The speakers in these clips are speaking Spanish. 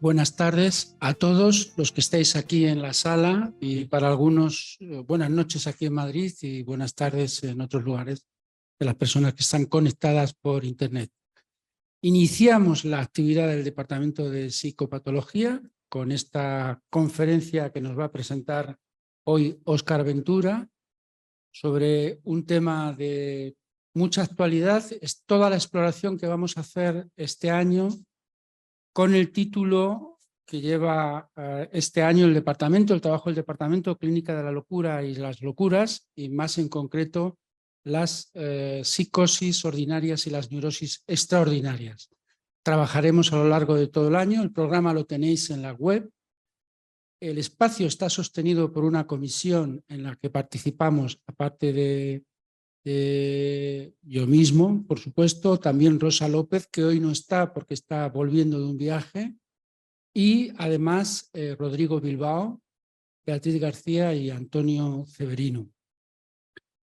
Buenas tardes a todos los que estáis aquí en la sala y para algunos buenas noches aquí en Madrid y buenas tardes en otros lugares de las personas que están conectadas por internet. Iniciamos la actividad del Departamento de Psicopatología con esta conferencia que nos va a presentar hoy Óscar Ventura sobre un tema de mucha actualidad. Es toda la exploración que vamos a hacer este año con el título que lleva este año el trabajo del Departamento Clínica de la Locura y las Locuras, y más en concreto las psicosis ordinarias y las neurosis extraordinarias. Trabajaremos a lo largo de todo el año, el programa lo tenéis en la web. El espacio está sostenido por una comisión en la que participamos, aparte de yo mismo, por supuesto, también Rosa López, que hoy no está porque está volviendo de un viaje, y además Rodrigo Bilbao, Beatriz García y Antonio Ceverino.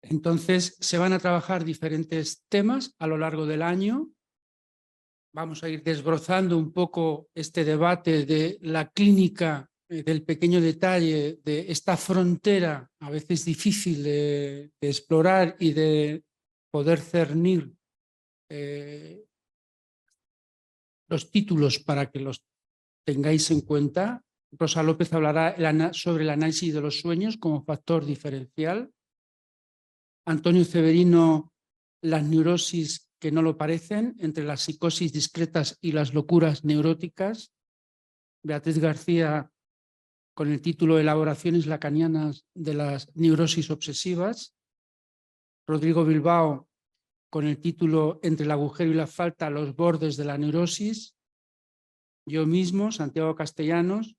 Entonces se van a trabajar diferentes temas a lo largo del año. Vamos a ir desbrozando un poco este debate de la clínica, del pequeño detalle, de esta frontera a veces difícil de explorar y de poder cernir los títulos para que los tengáis en cuenta. Rosa López hablará sobre el análisis de los sueños como factor diferencial. Antonio Ceverino, las neurosis que no lo parecen, entre las psicosis discretas y las locuras neuróticas. Beatriz García, con el título Elaboraciones lacanianas de las neurosis obsesivas. Rodrigo Bilbao, con el título Entre el agujero y la falta, los bordes de la neurosis. Yo mismo, Santiago Castellanos,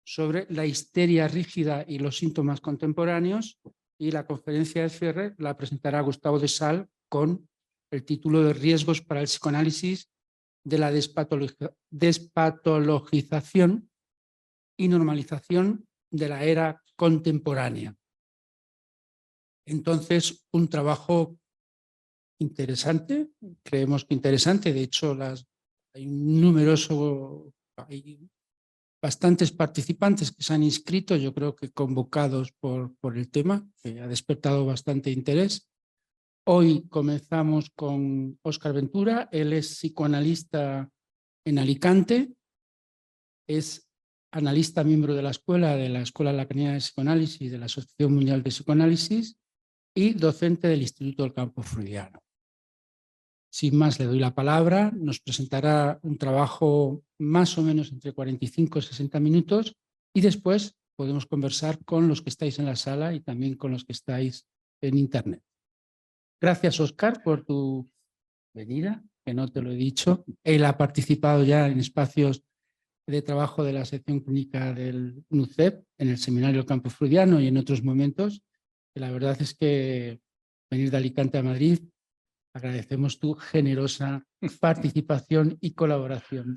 sobre la histeria rígida y los síntomas contemporáneos, y la conferencia de cierre la presentará Gustavo de Sal con el título de Riesgos para el psicoanálisis de la despatologización y normalización de la era contemporánea. Entonces, un trabajo interesante, creemos que interesante, de hecho hay bastantes participantes que se han inscrito, yo creo que convocados por el tema, que ha despertado bastante interés. Hoy comenzamos con Óscar Ventura, él es psicoanalista en Alicante, es analista miembro de la Escuela Lacaniana de Psicoanálisis y de la Asociación Mundial de Psicoanálisis y docente del Instituto del Campo Freudiano. Sin más, le doy la palabra, nos presentará un trabajo más o menos entre 45 y 60 minutos y después podemos conversar con los que estáis en la sala y también con los que estáis en internet. Gracias, Óscar, por tu venida, que no te lo he dicho. Él ha participado ya en espacios de trabajo de la sección clínica del NUCEP, en el seminario Campo Freudiano y en otros momentos. Y la verdad es que venir de Alicante a Madrid, agradecemos tu generosa participación y colaboración.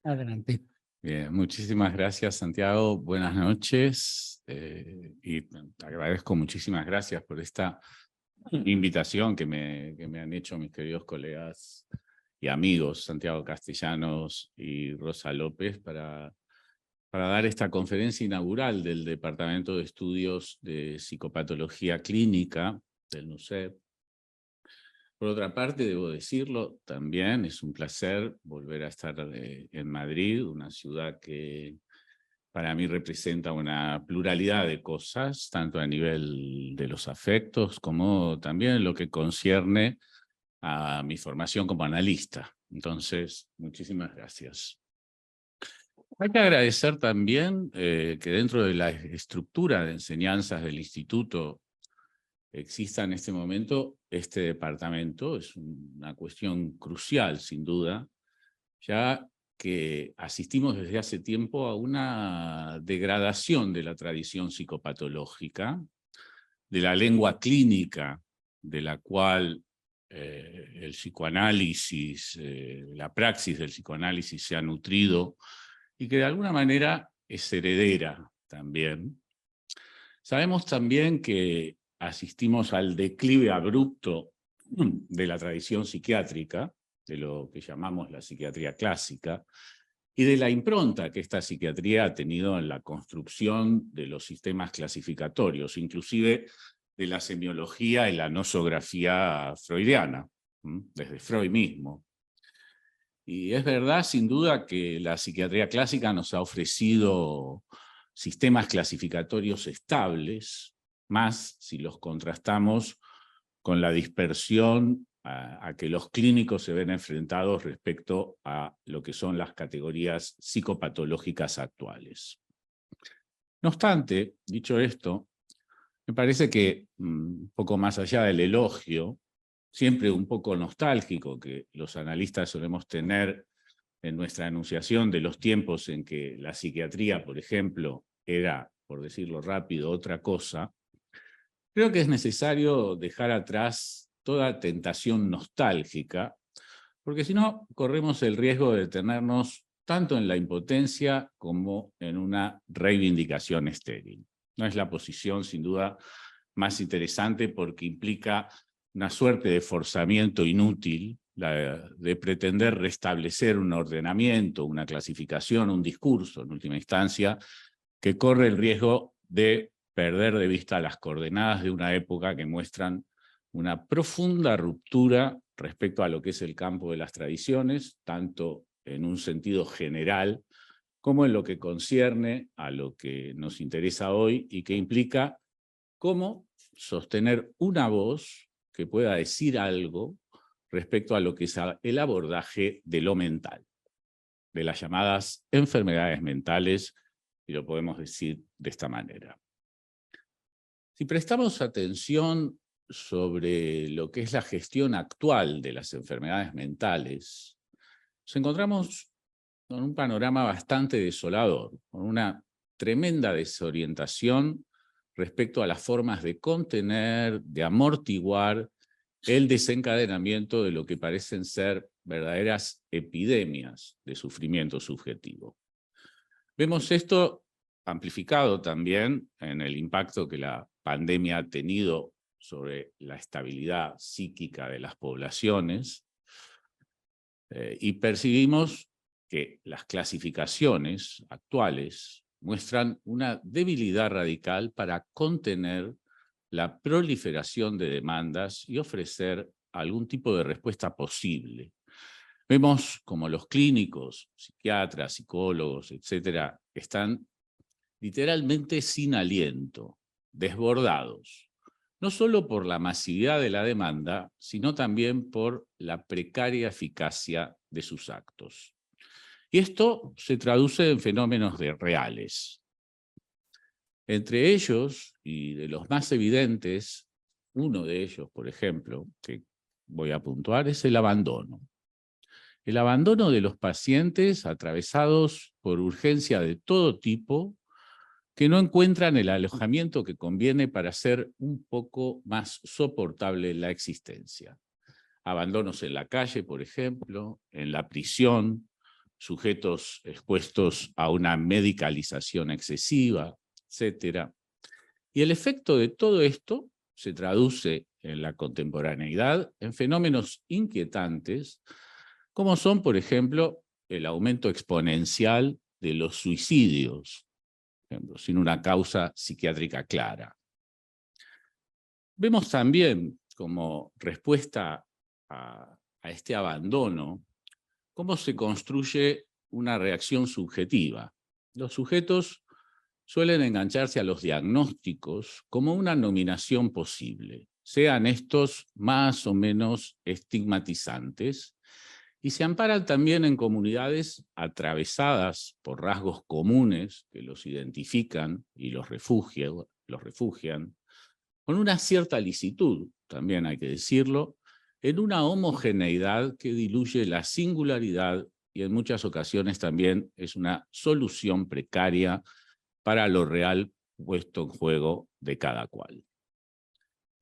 Adelante. Bien, muchísimas gracias, Santiago. Buenas noches. Y te agradezco muchísimas gracias por esta invitación que me han hecho mis queridos colegas y amigos, Santiago Castellanos y Rosa López, para dar esta conferencia inaugural del Departamento de Estudios de Psicopatología Clínica del NUCEP. Por otra parte, debo decirlo, también es un placer volver a estar en Madrid, una ciudad que para mí representa una pluralidad de cosas, tanto a nivel de los afectos como también en lo que concierne a mi formación como analista. Entonces, muchísimas gracias. Hay que agradecer también que dentro de la estructura de enseñanzas del instituto exista en este momento este departamento. Es una cuestión crucial, sin duda, ya que asistimos desde hace tiempo a una degradación de la tradición psicopatológica, de la lengua clínica, de la cual el psicoanálisis, la praxis del psicoanálisis se ha nutrido y que de alguna manera es heredera también. Sabemos también que asistimos al declive abrupto de la tradición psiquiátrica, de lo que llamamos la psiquiatría clásica, y de la impronta que esta psiquiatría ha tenido en la construcción de los sistemas clasificatorios, inclusive de la semiología y la nosografía freudiana, desde Freud mismo. Y es verdad, sin duda, que la psiquiatría clásica nos ha ofrecido sistemas clasificatorios estables, más si los contrastamos con la dispersión a que los clínicos se ven enfrentados respecto a lo que son las categorías psicopatológicas actuales. No obstante, dicho esto, me parece que, un poco más allá del elogio, siempre un poco nostálgico que los analistas solemos tener en nuestra enunciación de los tiempos en que la psiquiatría, por ejemplo, era, por decirlo rápido, otra cosa, creo que es necesario dejar atrás toda tentación nostálgica, porque si no, corremos el riesgo de detenernos tanto en la impotencia como en una reivindicación estéril. No es la posición, sin duda, más interesante porque implica una suerte de forzamiento inútil, la de pretender restablecer un ordenamiento, una clasificación, un discurso, en última instancia, que corre el riesgo de perder de vista las coordenadas de una época que muestran una profunda ruptura respecto a lo que es el campo de las tradiciones, tanto en un sentido general como en lo que concierne a lo que nos interesa hoy y que implica cómo sostener una voz que pueda decir algo respecto a lo que es el abordaje de lo mental, de las llamadas enfermedades mentales, y lo podemos decir de esta manera. Si prestamos atención sobre lo que es la gestión actual de las enfermedades mentales, nos encontramos con un panorama bastante desolador, con una tremenda desorientación respecto a las formas de contener, de amortiguar el desencadenamiento de lo que parecen ser verdaderas epidemias de sufrimiento subjetivo. Vemos esto amplificado también en el impacto que la pandemia ha tenido sobre la estabilidad psíquica de las poblaciones, y percibimos que las clasificaciones actuales muestran una debilidad radical para contener la proliferación de demandas y ofrecer algún tipo de respuesta posible. Vemos como los clínicos, psiquiatras, psicólogos, etcétera, están literalmente sin aliento, desbordados, no solo por la masividad de la demanda, sino también por la precaria eficacia de sus actos. Y esto se traduce en fenómenos reales. Entre ellos, y de los más evidentes, uno de ellos, por ejemplo, que voy a puntuar, es el abandono. El abandono de los pacientes atravesados por urgencia de todo tipo, que no encuentran el alojamiento que conviene para hacer un poco más soportable la existencia. Abandonos en la calle, por ejemplo, en la prisión, sujetos expuestos a una medicalización excesiva, etc. Y el efecto de todo esto se traduce en la contemporaneidad en fenómenos inquietantes, como son, por ejemplo, el aumento exponencial de los suicidios, sin una causa psiquiátrica clara. Vemos también, como respuesta a este abandono, cómo se construye una reacción subjetiva. Los sujetos suelen engancharse a los diagnósticos como una nominación posible, sean estos más o menos estigmatizantes, y se amparan también en comunidades atravesadas por rasgos comunes que los identifican y los refugian, con una cierta licitud, también hay que decirlo, en una homogeneidad que diluye la singularidad y en muchas ocasiones también es una solución precaria para lo real puesto en juego de cada cual.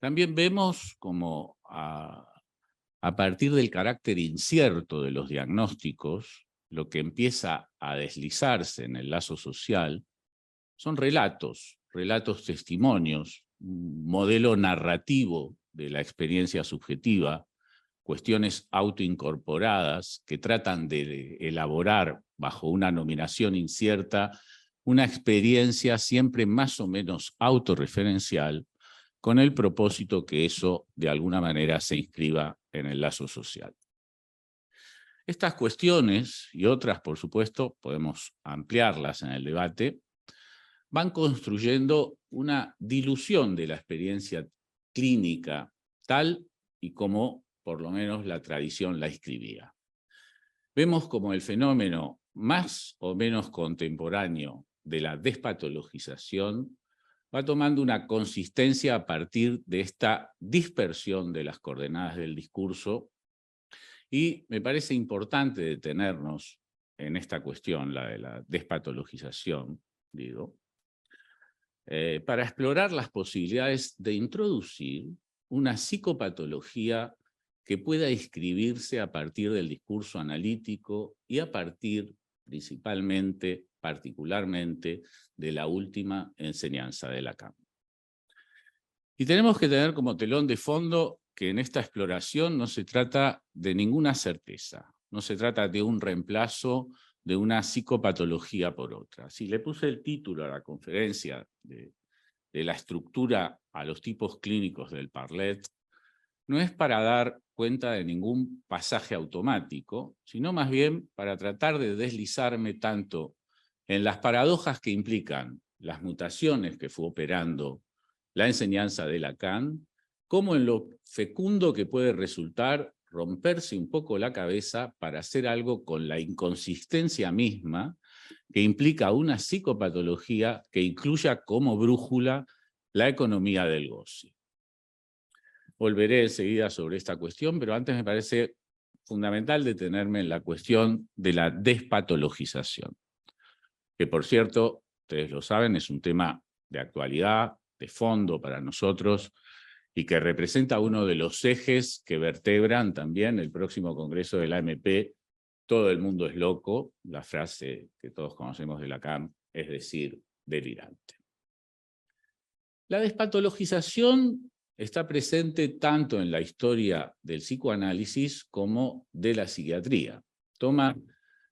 También vemos como a partir del carácter incierto de los diagnósticos, lo que empieza a deslizarse en el lazo social son relatos testimonios, un modelo narrativo de la experiencia subjetiva, cuestiones autoincorporadas que tratan de elaborar bajo una nominación incierta una experiencia siempre más o menos autorreferencial, con el propósito que eso de alguna manera se inscriba en el lazo social. Estas cuestiones y otras, por supuesto, podemos ampliarlas en el debate, van construyendo una dilución de la experiencia clínica tal y como por lo menos la tradición la escribía. Vemos como el fenómeno más o menos contemporáneo de la despatologización va tomando una consistencia a partir de esta dispersión de las coordenadas del discurso, y me parece importante detenernos en esta cuestión, la de la despatologización, para explorar las posibilidades de introducir una psicopatología que pueda inscribirse a partir del discurso analítico y a partir, particularmente, de la última enseñanza de Lacan. Y tenemos que tener como telón de fondo que en esta exploración no se trata de ninguna certeza, no se trata de un reemplazo de una psicopatología por otra. Si le puse el título a la conferencia de la estructura a los tipos clínicos del Parlet, no es para dar cuenta de ningún pasaje automático, sino más bien para tratar de deslizarme tanto en las paradojas que implican las mutaciones que fue operando la enseñanza de Lacan, como en lo fecundo que puede resultar romperse un poco la cabeza para hacer algo con la inconsistencia misma que implica una psicopatología que incluya como brújula la economía del goce. Volveré enseguida sobre esta cuestión, pero antes me parece fundamental detenerme en la cuestión de la despatologización, que por cierto, ustedes lo saben, es un tema de actualidad, de fondo para nosotros, y que representa uno de los ejes que vertebran también el próximo congreso de la AMP. Todo el mundo es loco, la frase que todos conocemos de Lacan, es decir, delirante. La despatologización está presente tanto en la historia del psicoanálisis como de la psiquiatría. Toma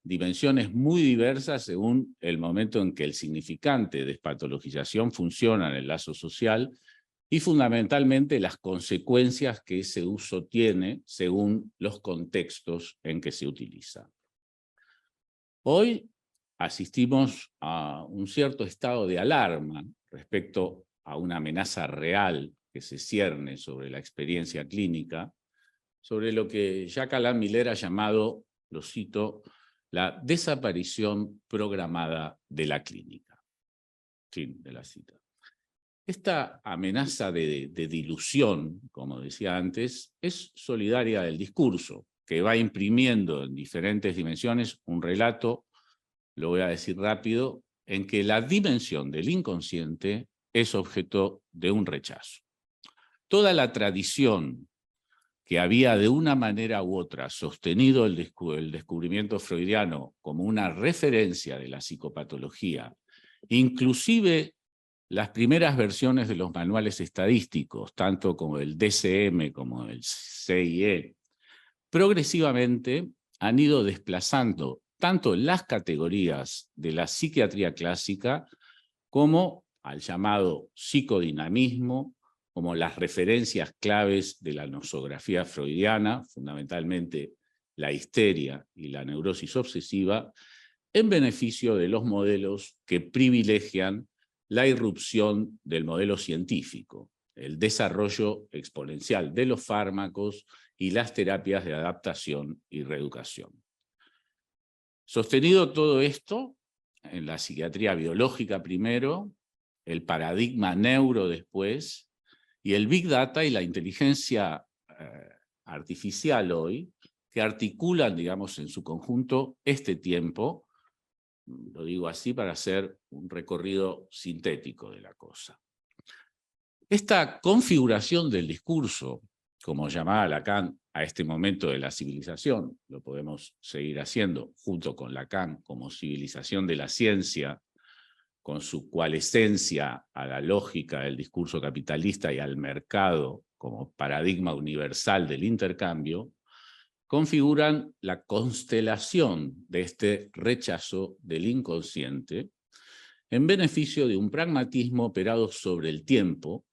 dimensiones muy diversas según el momento en que el significante despatologización funciona en el lazo social y fundamentalmente las consecuencias que ese uso tiene según los contextos en que se utiliza. Hoy asistimos a un cierto estado de alarma respecto a una amenaza real que se cierne sobre la experiencia clínica, sobre lo que Jacques Alain Miller ha llamado, lo cito, la desaparición programada de la clínica. Fin de la cita. Esta amenaza de dilución, como decía antes, es solidaria del discurso, que va imprimiendo en diferentes dimensiones un relato, lo voy a decir rápido, en que la dimensión del inconsciente es objeto de un rechazo. Toda la tradición que había de una manera u otra sostenido el descubrimiento freudiano como una referencia de la psicopatología, inclusive las primeras versiones de los manuales estadísticos, tanto como el DSM como el CIE, progresivamente han ido desplazando tanto las categorías de la psiquiatría clásica como al llamado psicodinamismo, como las referencias claves de la nosografía freudiana, fundamentalmente la histeria y la neurosis obsesiva, en beneficio de los modelos que privilegian la irrupción del modelo científico, el desarrollo exponencial de los fármacos y las terapias de adaptación y reeducación. Sostenido todo esto, en la psiquiatría biológica primero, el paradigma neuro después, y el Big Data y la inteligencia artificial hoy, que articulan, digamos, en su conjunto este tiempo, lo digo así para hacer un recorrido sintético de la cosa. Esta configuración del discurso, como llamaba Lacan a este momento de la civilización, lo podemos seguir haciendo junto con Lacan como civilización de la ciencia, con su coalescencia a la lógica del discurso capitalista y al mercado como paradigma universal del intercambio, configuran la constelación de este rechazo del inconsciente en beneficio de un pragmatismo operado sobre el tiempo,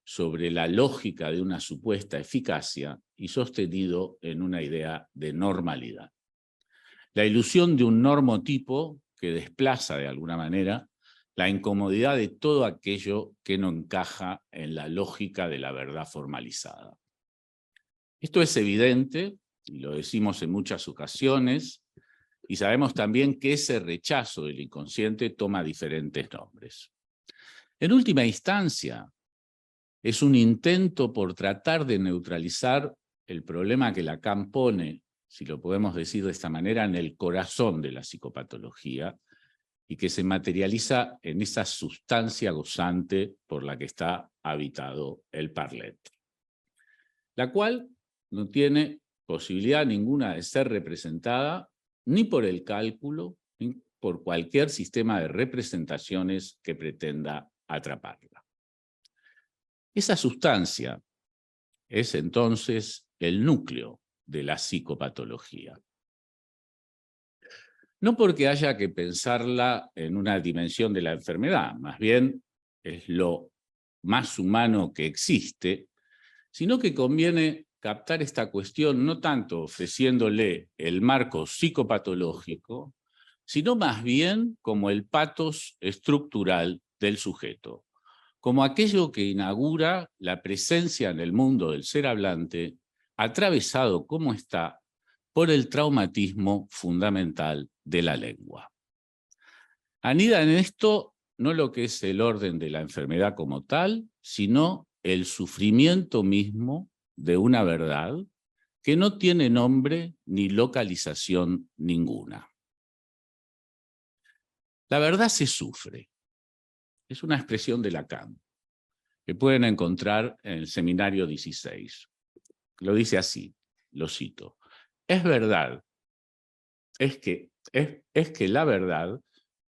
sobre la lógica de una supuesta eficacia y sostenido en una idea de normalidad. La ilusión de un normotipo que desplaza de alguna manera la incomodidad de todo aquello que no encaja en la lógica de la verdad formalizada. Esto es evidente, y lo decimos en muchas ocasiones, y sabemos también que ese rechazo del inconsciente toma diferentes nombres. En última instancia, es un intento por tratar de neutralizar el problema que Lacan pone, si lo podemos decir de esta manera, en el corazón de la psicopatología, y que se materializa en esa sustancia gozante por la que está habitado el parlet, la cual no tiene posibilidad ninguna de ser representada ni por el cálculo, ni por cualquier sistema de representaciones que pretenda atraparla. Esa sustancia es entonces el núcleo de la psicopatología. No porque haya que pensarla en una dimensión de la enfermedad, más bien es lo más humano que existe, sino que conviene captar esta cuestión no tanto ofreciéndole el marco psicopatológico, sino más bien como el patos estructural del sujeto, como aquello que inaugura la presencia en el mundo del ser hablante, atravesado como está por el traumatismo fundamental de la lengua. Anida en esto no lo que es el orden de la enfermedad como tal, sino el sufrimiento mismo de una verdad que no tiene nombre ni localización ninguna. La verdad se sufre. Es una expresión de Lacan, que pueden encontrar en el Seminario 16. Lo dice así, lo cito. Es verdad, es que la verdad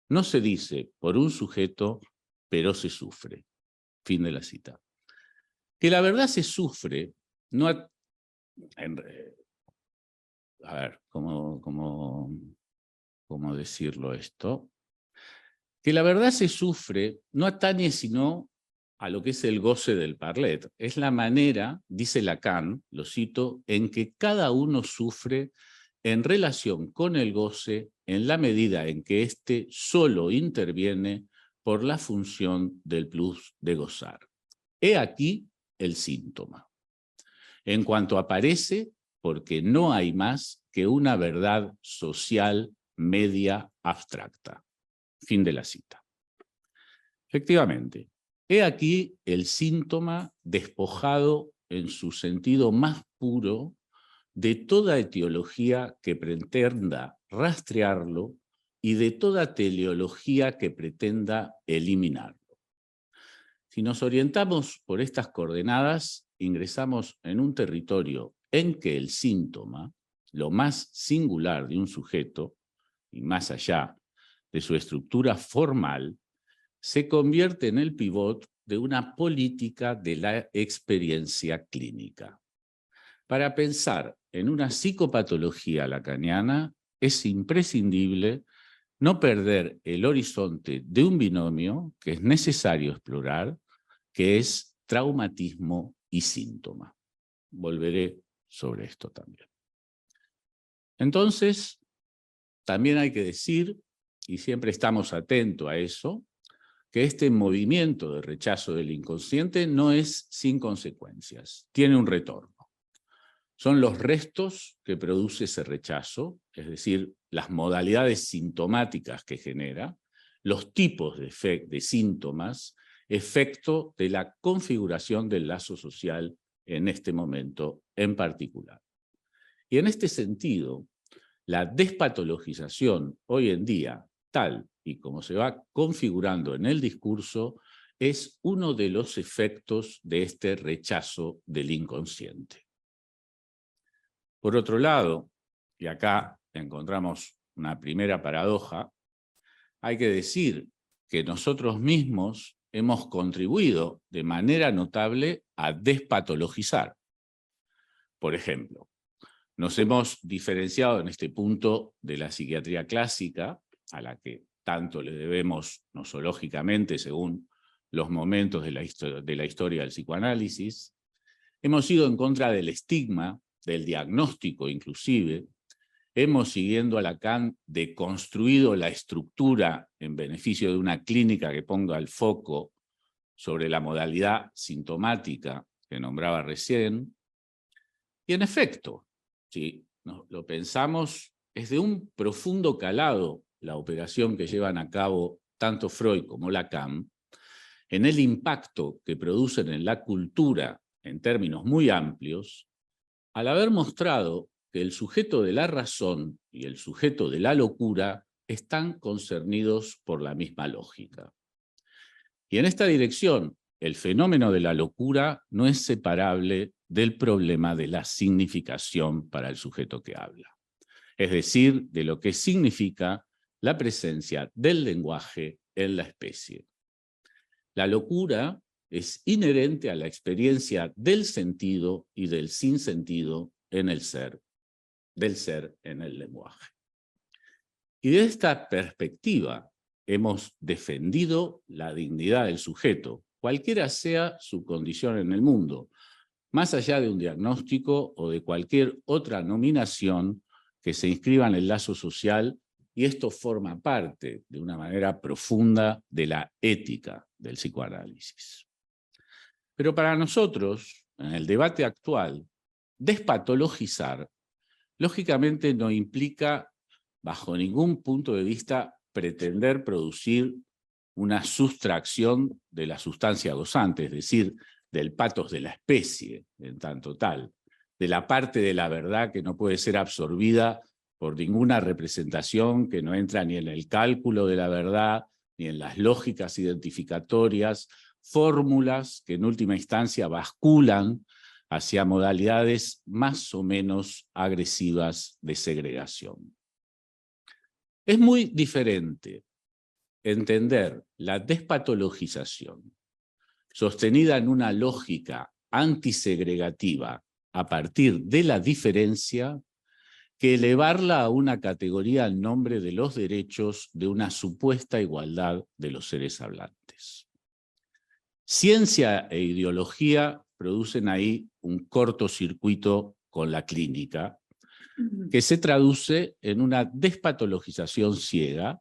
no se dice por un sujeto, pero se sufre. Fin de la cita. Que la verdad se sufre, no a ver, ¿cómo decirlo esto? Que la verdad se sufre no atañe sino a lo que es el goce del parlet. Es la manera, dice Lacan, lo cito, en que cada uno sufre en relación con el goce en la medida en que éste solo interviene por la función del plus de gozar. He aquí el síntoma. En cuanto aparece, porque no hay más que una verdad social media abstracta. Fin de la cita. Efectivamente, he aquí el síntoma despojado en su sentido más puro de toda etiología que pretenda rastrearlo y de toda teleología que pretenda eliminarlo. Si nos orientamos por estas coordenadas, ingresamos en un territorio en que el síntoma, lo más singular de un sujeto, y más allá de su estructura formal, se convierte en el pivot de una política de la experiencia clínica. Para pensar en una psicopatología lacaniana es imprescindible no perder el horizonte de un binomio que es necesario explorar, que es traumatismo y síntoma. Volveré sobre esto también. Entonces, también hay que decir, y siempre estamos atentos a eso, que este movimiento de rechazo del inconsciente no es sin consecuencias, tiene un retorno. Son los restos que produce ese rechazo, es decir, las modalidades sintomáticas que genera, los tipos de síntomas, efecto de la configuración del lazo social en este momento en particular. Y en este sentido, la despatologización hoy en día, tal y como se va configurando en el discurso, es uno de los efectos de este rechazo del inconsciente. Por otro lado, y acá encontramos una primera paradoja, hay que decir que nosotros mismos hemos contribuido de manera notable a despatologizar. Por ejemplo, Nos hemos diferenciado en este punto de la psiquiatría clásica, a la que tanto le debemos nosológicamente según los momentos de la historia del psicoanálisis. Hemos ido en contra del estigma, del diagnóstico inclusive. Hemos, siguiendo a Lacan, deconstruido la estructura en beneficio de una clínica que ponga el foco sobre la modalidad sintomática que nombraba recién. Y en efecto, si lo pensamos, es de un profundo calado la operación que llevan a cabo tanto Freud como Lacan en el impacto que producen en la cultura en términos muy amplios, al haber mostrado que el sujeto de la razón y el sujeto de la locura están concernidos por la misma lógica. Y en esta dirección, el fenómeno de la locura no es separable del problema de la significación para el sujeto que habla, es decir, de lo que significa la presencia del lenguaje en la especie. La locura es inherente a la experiencia del sentido y del sinsentido en el ser, del ser en el lenguaje. Y de esta perspectiva hemos defendido la dignidad del sujeto, cualquiera sea su condición en el mundo, más allá de un diagnóstico o de cualquier otra nominación que se inscriba en el lazo social, y esto forma parte de una manera profunda de la ética del psicoanálisis. Pero para nosotros, en el debate actual, despatologizar, lógicamente no implica, bajo ningún punto de vista, pretender producir una sustracción de la sustancia gozante, es decir, del patos de la especie, en tanto tal, de la parte de la verdad que no puede ser absorbida por ninguna representación que no entra ni en el cálculo de la verdad, ni en las lógicas identificatorias, fórmulas que en última instancia basculan hacia modalidades más o menos agresivas de segregación. Es muy diferente entender la despatologización sostenida en una lógica antisegregativa a partir de la diferencia que elevarla a una categoría en nombre de los derechos de una supuesta igualdad de los seres hablantes. Ciencia e ideología producen ahí un cortocircuito con la clínica, que se traduce en una despatologización ciega,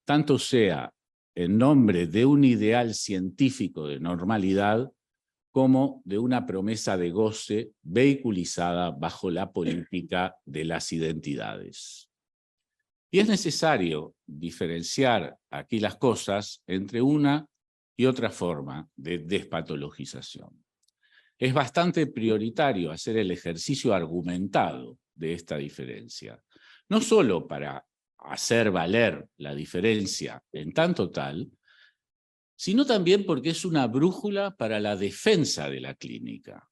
tanto sea en nombre de un ideal científico de normalidad, como de una promesa de goce vehiculizada bajo la política de las identidades. Y es necesario diferenciar aquí las cosas entre una y otra forma de despatologización. Es bastante prioritario hacer el ejercicio argumentado de esta diferencia, no solo para hacer valer la diferencia en tanto tal, sino también porque es una brújula para la defensa de la clínica,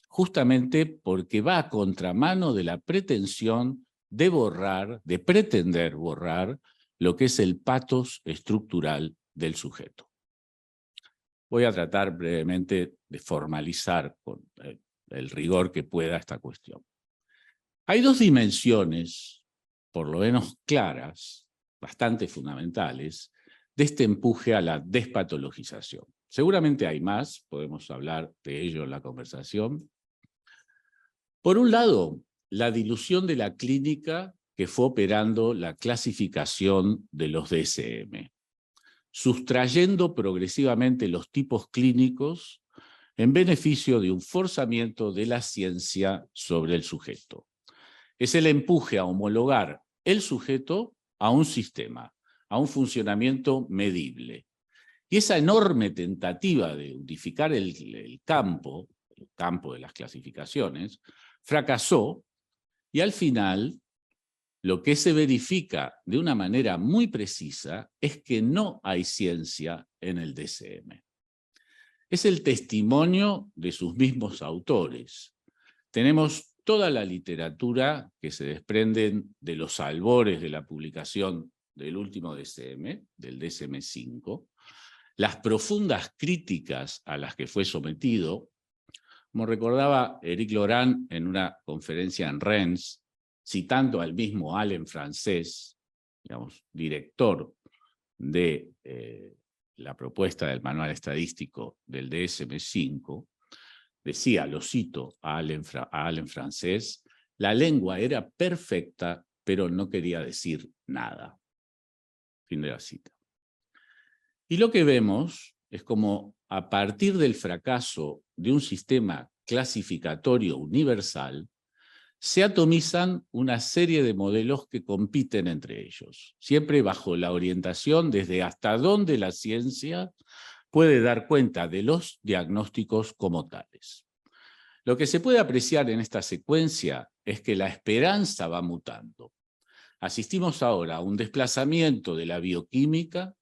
justamente porque va a contramano de la pretensión de borrar, de pretender borrar, lo que es el patos estructural del sujeto. Voy a tratar brevemente de formalizar con el rigor que pueda esta cuestión. Hay dos dimensiones, por lo menos claras, bastante fundamentales, de este empuje a la despatologización. Seguramente hay más, podemos hablar de ello en la conversación. Por un lado, la dilución de la clínica que fue operando la clasificación de los DSM, sustrayendo progresivamente los tipos clínicos en beneficio de un forzamiento de la ciencia sobre el sujeto. Es el empuje a homologar el sujeto a un sistema, a un funcionamiento medible. Y esa enorme tentativa de unificar el campo de las clasificaciones, fracasó, y al final lo que se verifica de una manera muy precisa es que no hay ciencia en el DSM. Es el testimonio de sus mismos autores. Tenemos toda la literatura que se desprenden de los albores de la publicación del último DSM, del DSM-5, las profundas críticas a las que fue sometido, Como recordaba Éric Laurent en una conferencia en Rennes, citando al mismo Alain Frances, digamos, director de la propuesta del manual estadístico del DSM-5, decía, lo cito a Alain Frances, la lengua era perfecta, pero no quería decir nada. Fin de la cita. Y lo que vemos es como a partir del fracaso de un sistema clasificatorio universal, se atomizan una serie de modelos que compiten entre ellos, siempre bajo la orientación desde hasta dónde la ciencia puede dar cuenta de los diagnósticos como tales. Lo que se puede apreciar en esta secuencia es que la esperanza va mutando. Asistimos ahora a un desplazamiento de la bioquímica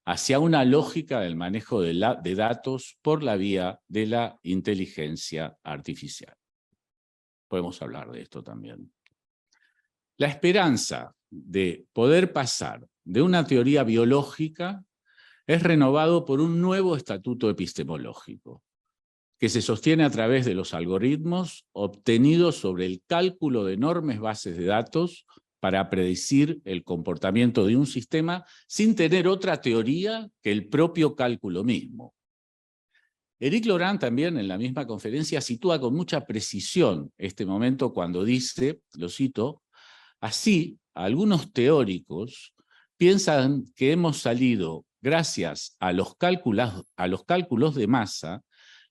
hacia una lógica del manejo de datos por la vía de la inteligencia artificial. Podemos hablar de esto también. La esperanza de poder pasar de una teoría biológica es renovado por un nuevo estatuto epistemológico, que se sostiene a través de los algoritmos obtenidos sobre el cálculo de enormes bases de datos para predecir el comportamiento de un sistema sin tener otra teoría que el propio cálculo mismo. Éric Laurent también en la misma conferencia sitúa con mucha precisión este momento cuando dice, lo cito, así algunos teóricos piensan que hemos salido, gracias a los cálculos de masa,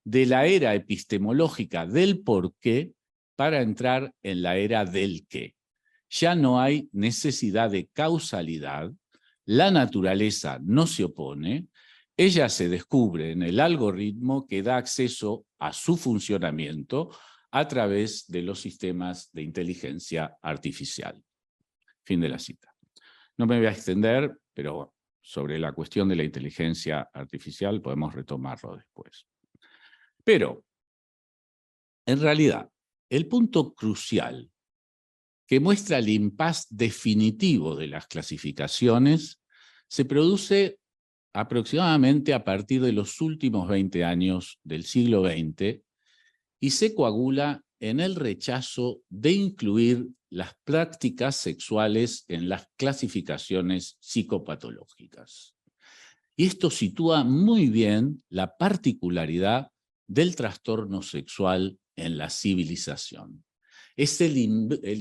de la era epistemológica del por qué para entrar en la era del qué. Ya no hay necesidad de causalidad, la naturaleza no se opone, ella se descubre en el algoritmo que da acceso a su funcionamiento a través de los sistemas de inteligencia artificial. Fin de la cita. No me voy a extender, pero sobre la cuestión de la inteligencia artificial podemos retomarlo después. Pero, en realidad, el punto crucial que muestra el impasse definitivo de las clasificaciones se produce aproximadamente a partir de los últimos 20 años del siglo XX y se coagula en el rechazo de incluir las prácticas sexuales en las clasificaciones psicopatológicas. Y esto sitúa muy bien la particularidad del trastorno sexual en la civilización. Es el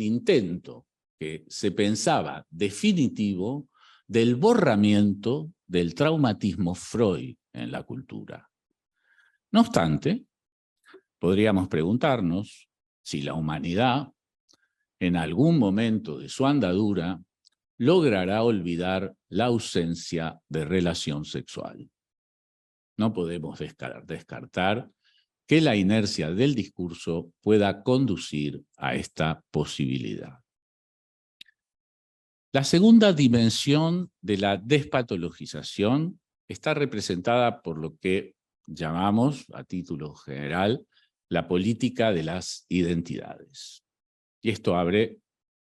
intento que se pensaba definitivo del borramiento del traumatismo Freud en la cultura. No obstante, podríamos preguntarnos si la humanidad, en algún momento de su andadura, logrará olvidar la ausencia de relación sexual. No podemos descartar que la inercia del discurso pueda conducir a esta posibilidad. La segunda dimensión de la despatologización está representada por lo que llamamos, a título general, la política de las identidades. Y esto abre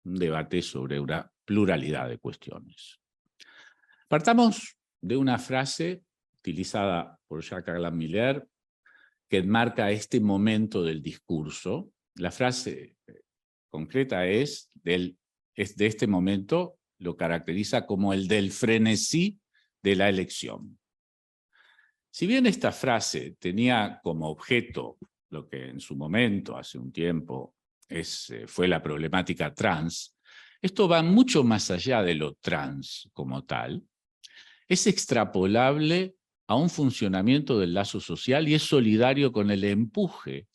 un debate sobre una pluralidad de cuestiones. Partamos de una frase utilizada por Jacques Alain Miller que enmarca este momento del discurso. La frase concreta de este momento lo caracteriza como el del frenesí de la elección. Si bien esta frase tenía como objeto lo que en su momento, hace un tiempo, fue la problemática trans, esto va mucho más allá de lo trans como tal. Es extrapolable a un funcionamiento del lazo social y es solidario con el empuje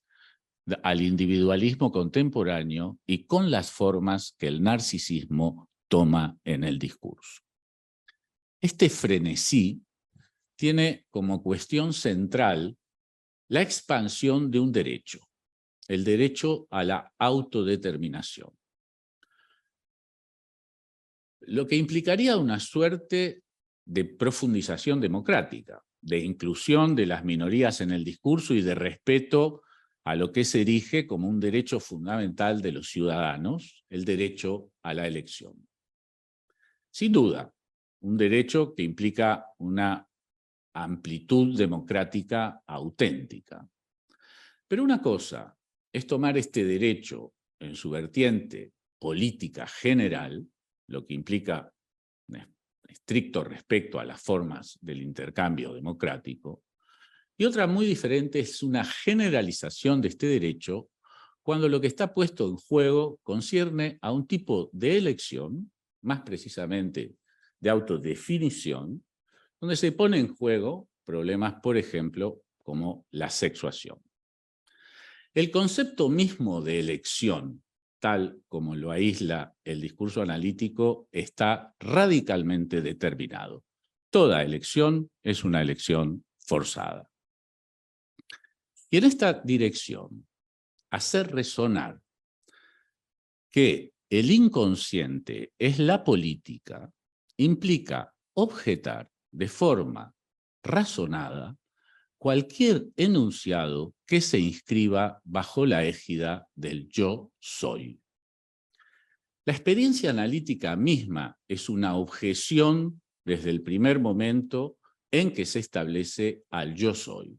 al individualismo contemporáneo y con las formas que el narcisismo toma en el discurso. Este frenesí tiene como cuestión central la expansión de un derecho, el derecho a la autodeterminación. Lo que implicaría una suerte de profundización democrática, de inclusión de las minorías en el discurso y de respeto a lo que se erige como un derecho fundamental de los ciudadanos, el derecho a la elección. Sin duda, un derecho que implica una amplitud democrática auténtica. Pero una cosa es tomar este derecho en su vertiente política general, lo que implica un estricto respeto a las formas del intercambio democrático, y otra muy diferente es una generalización de este derecho cuando lo que está puesto en juego concierne a un tipo de elección, más precisamente de autodefinición, donde se pone en juego problemas, por ejemplo, como la sexuación. El concepto mismo de elección, tal como lo aísla el discurso analítico, está radicalmente determinado. Toda elección es una elección forzada. Y en esta dirección, hacer resonar que el inconsciente es la política implica objetar de forma razonada cualquier enunciado que se inscriba bajo la égida del yo soy. La experiencia analítica misma es una objeción desde el primer momento en que se establece al yo soy,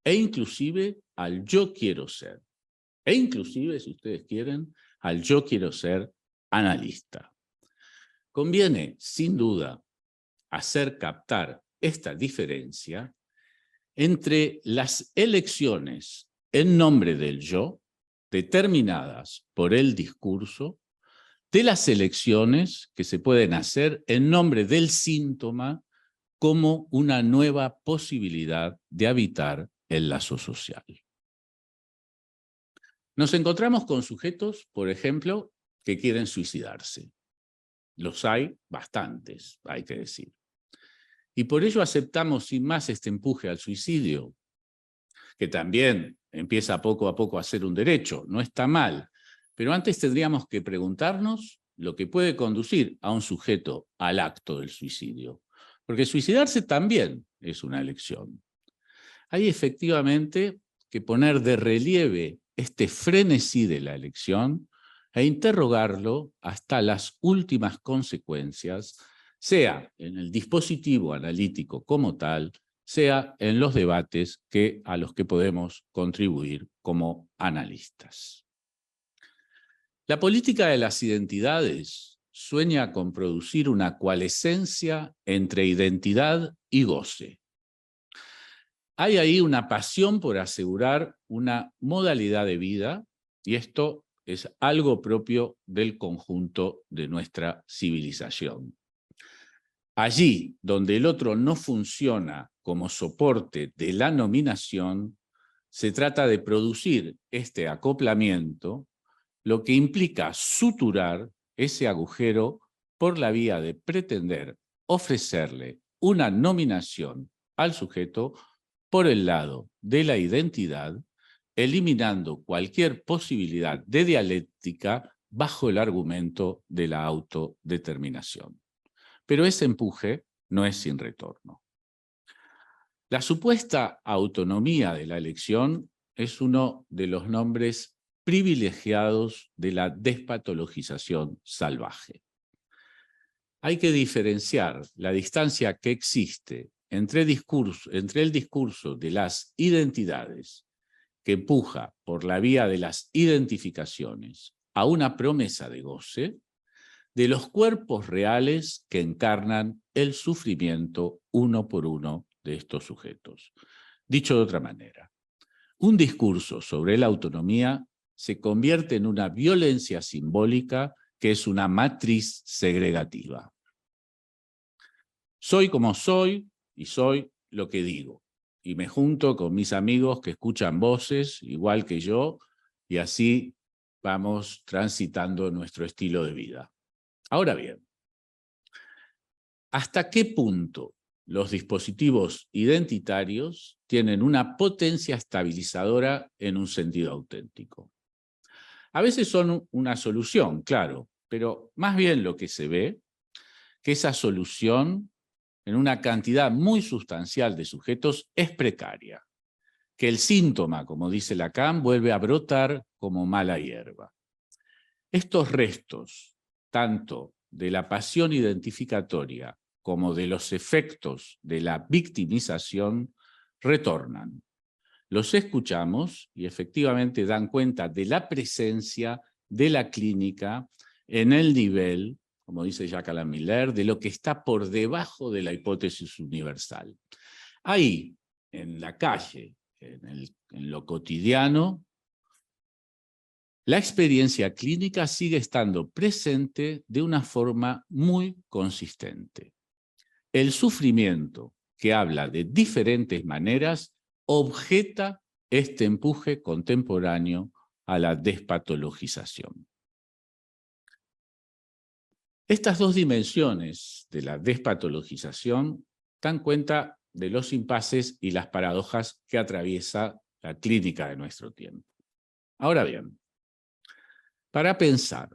e inclusive al yo quiero ser, e inclusive, si ustedes quieren, al yo quiero ser analista. Conviene, sin duda, hacer captar esta diferencia entre las elecciones en nombre del yo, determinadas por el discurso, de las elecciones que se pueden hacer en nombre del síntoma como una nueva posibilidad de habitar el lazo social. Nos encontramos con sujetos, por ejemplo, que quieren suicidarse. Los hay bastantes, hay que decir. Y por ello aceptamos sin más este empuje al suicidio, que también empieza poco a poco a ser un derecho, no está mal, pero antes tendríamos que preguntarnos lo que puede conducir a un sujeto al acto del suicidio, porque suicidarse también es una elección. Hay efectivamente que poner de relieve este frenesí de la elección e interrogarlo hasta las últimas consecuencias, sea en el dispositivo analítico como tal, sea en los debates a los que podemos contribuir como analistas. La política de las identidades sueña con producir una coalescencia entre identidad y goce. Hay ahí una pasión por asegurar una modalidad de vida, y esto es algo propio del conjunto de nuestra civilización. Allí donde el otro no funciona como soporte de la nominación, se trata de producir este acoplamiento, lo que implica suturar ese agujero por la vía de pretender ofrecerle una nominación al sujeto por el lado de la identidad, eliminando cualquier posibilidad de dialéctica bajo el argumento de la autodeterminación. Pero ese empuje no es sin retorno. La supuesta autonomía de la elección es uno de los nombres privilegiados de la despatologización salvaje. Hay que diferenciar la distancia que existe entre el discurso de las identidades que empuja por la vía de las identificaciones a una promesa de goce, de los cuerpos reales que encarnan el sufrimiento uno por uno de estos sujetos. Dicho de otra manera, un discurso sobre la autonomía se convierte en una violencia simbólica que es una matriz segregativa. Soy como soy y soy lo que digo. Y me junto con mis amigos que escuchan voces igual que yo y así vamos transitando nuestro estilo de vida. Ahora bien, ¿hasta qué punto los dispositivos identitarios tienen una potencia estabilizadora en un sentido auténtico? A veces son una solución, claro, pero más bien lo que se ve, que esa solución en una cantidad muy sustancial de sujetos es precaria, que el síntoma, como dice Lacan, vuelve a brotar como mala hierba. Estos restos, tanto de la pasión identificatoria como de los efectos de la victimización, retornan. los escuchamos y efectivamente dan cuenta de la presencia de la clínica en el nivel, como dice Jacques Alain Miller, de lo que está por debajo de la hipótesis universal. Ahí, en la calle, en lo cotidiano, la experiencia clínica sigue estando presente de una forma muy consistente. El sufrimiento, que habla de diferentes maneras, objeta este empuje contemporáneo a la despatologización. Estas dos dimensiones de la despatologización dan cuenta de los impases y las paradojas que atraviesa la clínica de nuestro tiempo. Ahora bien, para pensar,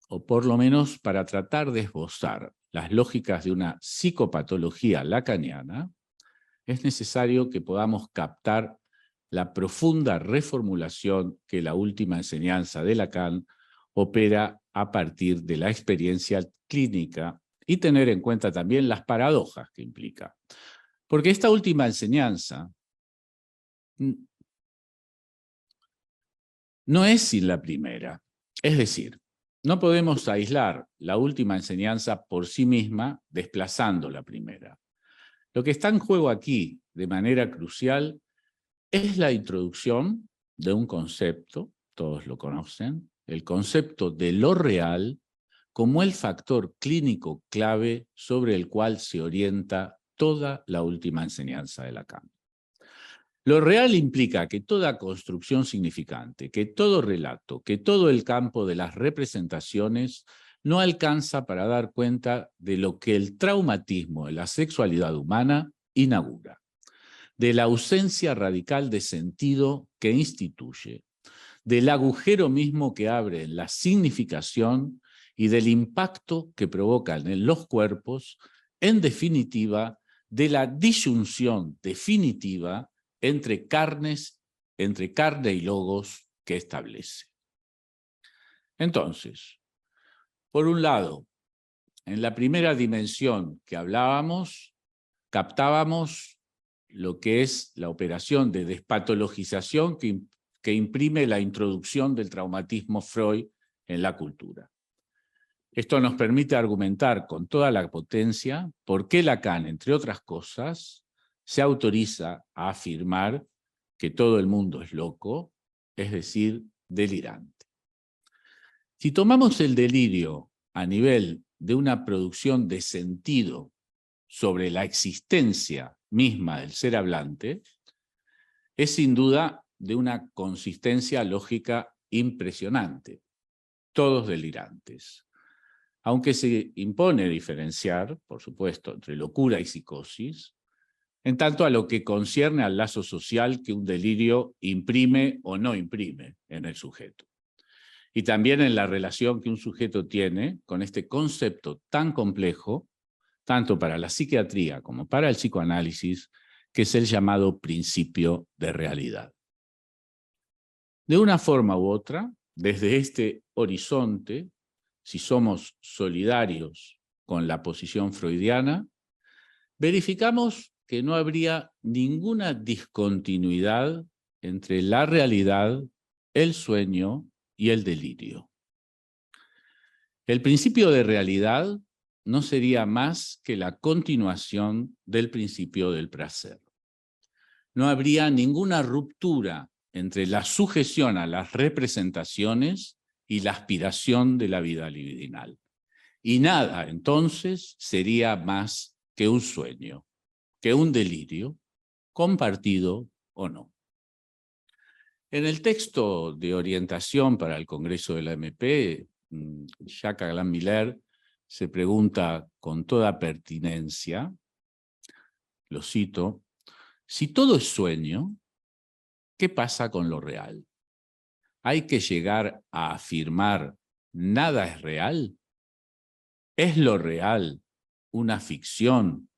o por lo menos para tratar de esbozar las lógicas de una psicopatología lacaniana, es necesario que podamos captar la profunda reformulación que la última enseñanza de Lacan opera a partir de la experiencia clínica y tener en cuenta también las paradojas que implica. Porque esta última enseñanza no es sin la primera. Es decir, no podemos aislar la última enseñanza por sí misma desplazando la primera. Lo que está en juego aquí, de manera crucial, es la introducción de un concepto, todos lo conocen, el concepto de lo real como el factor clínico clave sobre el cual se orienta toda la última enseñanza de Lacan. Lo real implica que toda construcción significante, que todo relato, que todo el campo de las representaciones no alcanza para dar cuenta de lo que el traumatismo de la sexualidad humana inaugura, de la ausencia radical de sentido que instituye, del agujero mismo que abre en la significación y del impacto que provocan en los cuerpos, en definitiva, de la disyunción definitiva entre carne y logos que establece. Entonces, por un lado, en la primera dimensión que hablábamos, captábamos lo que es la operación de despatologización que imprime la introducción del traumatismo Freud en la cultura. Esto nos permite argumentar con toda la potencia por qué Lacan, entre otras cosas, se autoriza a afirmar que todo el mundo es loco, es decir, delirante. Si tomamos el delirio a nivel de una producción de sentido sobre la existencia misma del ser hablante, es sin duda de una consistencia lógica impresionante. Todos delirantes. Aunque se impone diferenciar, por supuesto, entre locura y psicosis, en tanto a lo que concierne al lazo social que un delirio imprime o no imprime en el sujeto. Y también en la relación que un sujeto tiene con este concepto tan complejo, tanto para la psiquiatría como para el psicoanálisis, que es el llamado principio de realidad. De una forma u otra, desde este horizonte, si somos solidarios con la posición freudiana, verificamos que no habría ninguna discontinuidad entre la realidad, el sueño y el delirio. El principio de realidad no sería más que la continuación del principio del placer. No habría ninguna ruptura entre la sujeción a las representaciones y la aspiración de la vida libidinal. Y nada, entonces, sería más que un sueño, que un delirio, compartido o no. En el texto de orientación para el Congreso de la MP, Jacques Alain Miller se pregunta con toda pertinencia, lo cito, si todo es sueño, ¿qué pasa con lo real? ¿Hay que llegar a afirmar nada es real? ¿Es lo real una ficción,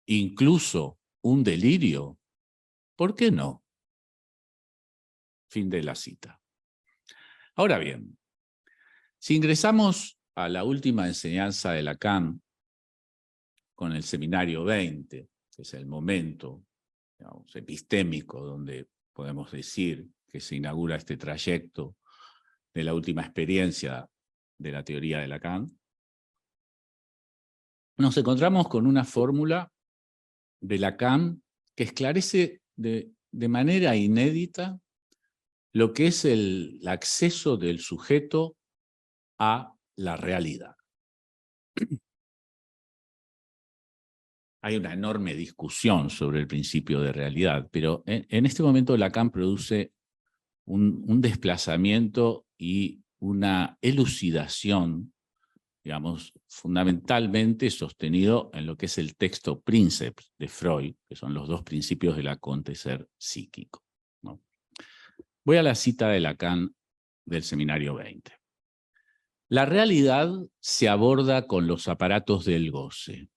incluso un delirio? ¿Por qué no? Fin de la cita. Ahora bien, si ingresamos a la última enseñanza de Lacan con el seminario 20, que es el momento, digamos, epistémico donde podemos decir que se inaugura este trayecto de la última experiencia de la teoría de Lacan, nos encontramos con una fórmula de Lacan que esclarece de manera inédita lo que es el acceso del sujeto a la realidad. Hay una enorme discusión sobre el principio de realidad, pero en este momento Lacan produce un desplazamiento y una elucidación, digamos, fundamentalmente sostenido en lo que es el texto Princeps de Freud, que son los dos principios del acontecer psíquico, ¿no? Voy a la cita de Lacan del Seminario 20. La realidad se aborda con los aparatos del goce,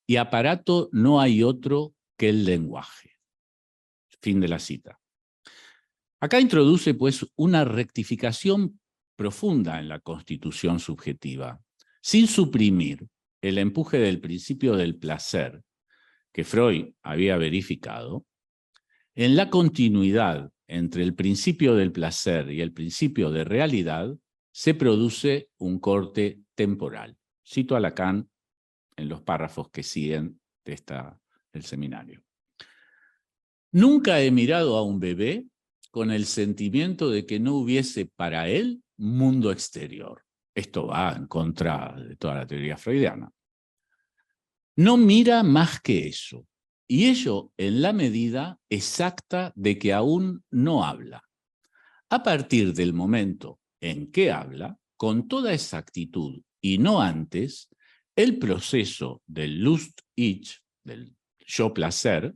y aparato no hay otro que el lenguaje. Fin de la cita. Acá introduce, pues, una rectificación profunda en la constitución subjetiva, sin suprimir el empuje del principio del placer que Freud había verificado. En la continuidad entre el principio del placer y el principio de realidad se produce un corte temporal. Cito a Lacan en los párrafos que siguen del seminario. Nunca he mirado a un bebé con el sentimiento de que no hubiese para él mundo exterior. Esto va en contra de toda la teoría freudiana. No mira más que eso, y ello en la medida exacta de que aún no habla. A partir del momento en que habla, con toda exactitud y no antes, el proceso del Lust-Ich, del yo-placer,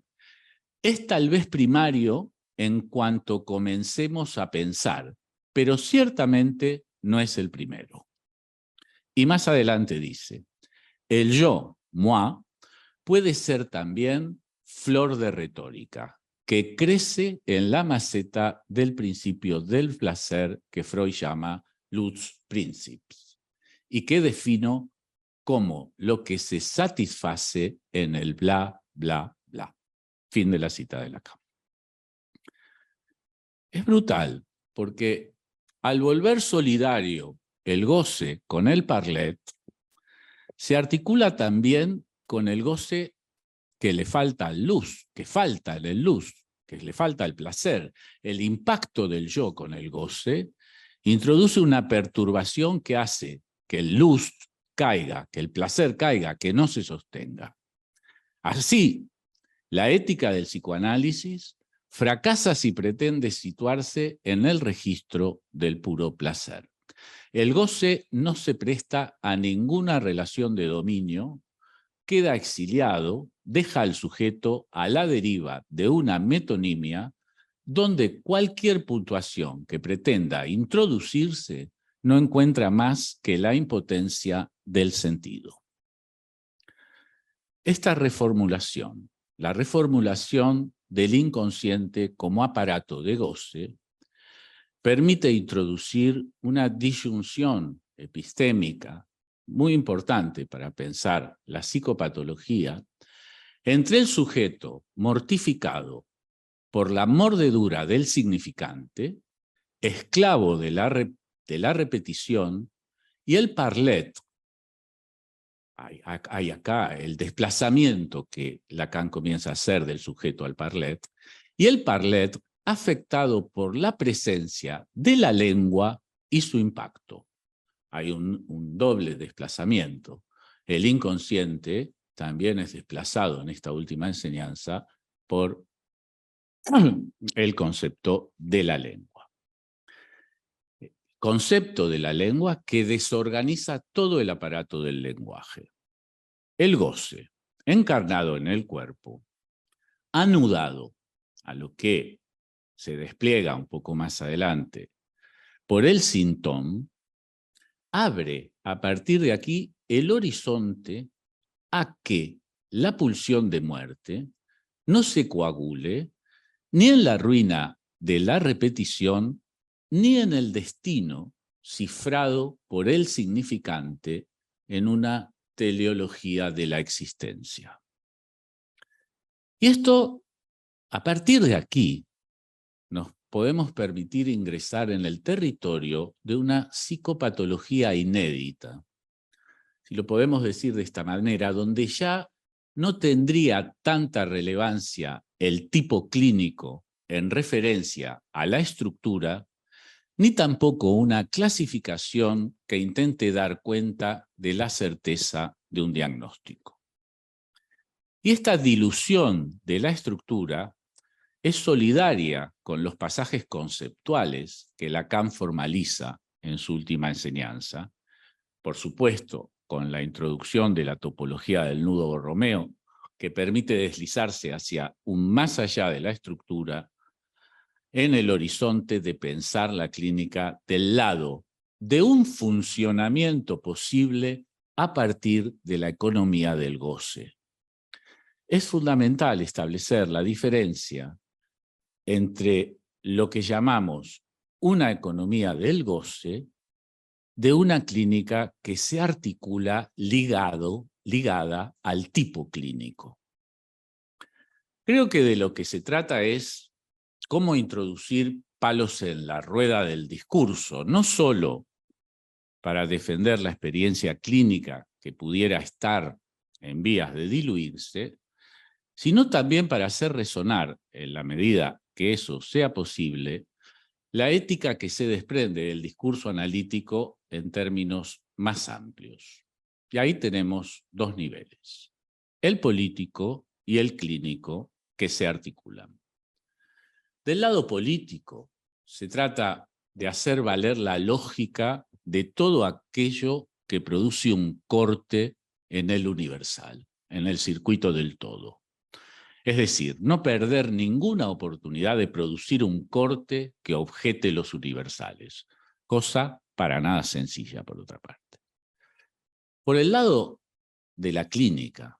es tal vez primario en cuanto comencemos a pensar, pero ciertamente no es el primero. Y más adelante dice, el yo, moi, puede ser también flor de retórica, que crece en la maceta del principio del placer que Freud llama Lustprinzips, y que defino como lo que se satisface en el bla, bla, bla. Fin de la cita de Lacan. Es brutal, porque al volver solidario el goce con el parlet, se articula también con el goce que le falta al luz, que falta en el luz, que le falta el placer. El impacto del yo con el goce introduce una perturbación que hace que el luz caiga, que el placer caiga, que no se sostenga. Así, la ética del psicoanálisis fracasa si pretende situarse en el registro del puro placer. El goce no se presta a ninguna relación de dominio, queda exiliado, deja al sujeto a la deriva de una metonimia donde cualquier puntuación que pretenda introducirse no encuentra más que la impotencia del sentido. Esta reformulación, la reformulación del inconsciente como aparato de goce, permite introducir una disyunción epistémica muy importante para pensar la psicopatología entre el sujeto mortificado por la mordedura del significante, esclavo de la repetición, y el parlet. Hay acá el desplazamiento que Lacan comienza a hacer del sujeto al parlet, y el parlet afectado por la presencia de la lengua y su impacto. Hay un doble desplazamiento. El inconsciente también es desplazado en esta última enseñanza por el concepto de la lengua. Concepto de la lengua que desorganiza todo el aparato del lenguaje. El goce, encarnado en el cuerpo, anudado a lo que se despliega un poco más adelante por el síntoma, abre a partir de aquí el horizonte a que la pulsión de muerte no se coagule ni en la ruina de la repetición, ni en el destino cifrado por el significante en una teleología de la existencia. Y esto, a partir de aquí, nos podemos permitir ingresar en el territorio de una psicopatología inédita, si lo podemos decir de esta manera, donde ya no tendría tanta relevancia el tipo clínico en referencia a la estructura, ni tampoco una clasificación que intente dar cuenta de la certeza de un diagnóstico. Y esta dilución de la estructura es solidaria con los pasajes conceptuales que Lacan formaliza en su última enseñanza, por supuesto, con la introducción de la topología del nudo Borromeo, que permite deslizarse hacia un más allá de la estructura, en el horizonte de pensar la clínica del lado de un funcionamiento posible a partir de la economía del goce. Es fundamental establecer la diferencia entre lo que llamamos una economía del goce de una clínica que se articula ligada al tipo clínico. Creo que de lo que se trata es cómo introducir palos en la rueda del discurso, no solo para defender la experiencia clínica que pudiera estar en vías de diluirse, sino también para hacer resonar, en la medida que eso sea posible, la ética que se desprende del discurso analítico en términos más amplios. Y ahí tenemos dos niveles, el político y el clínico, que se articulan. Del lado político, se trata de hacer valer la lógica de todo aquello que produce un corte en el universal, en el circuito del todo. Es decir, no perder ninguna oportunidad de producir un corte que objete los universales, cosa para nada sencilla, por otra parte. Por el lado de la clínica,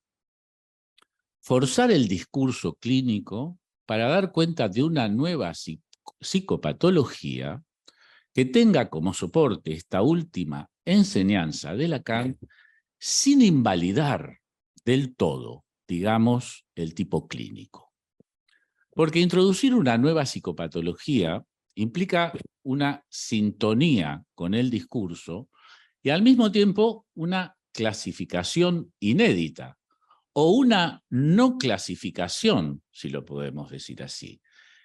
forzar el discurso clínico para dar cuenta de una nueva psicopatología que tenga como soporte esta última enseñanza de Lacan sin invalidar del todo, digamos, el tipo clínico. Porque introducir una nueva psicopatología implica una sintonía con el discurso y al mismo tiempo una clasificación inédita o una no clasificación, si lo podemos decir así,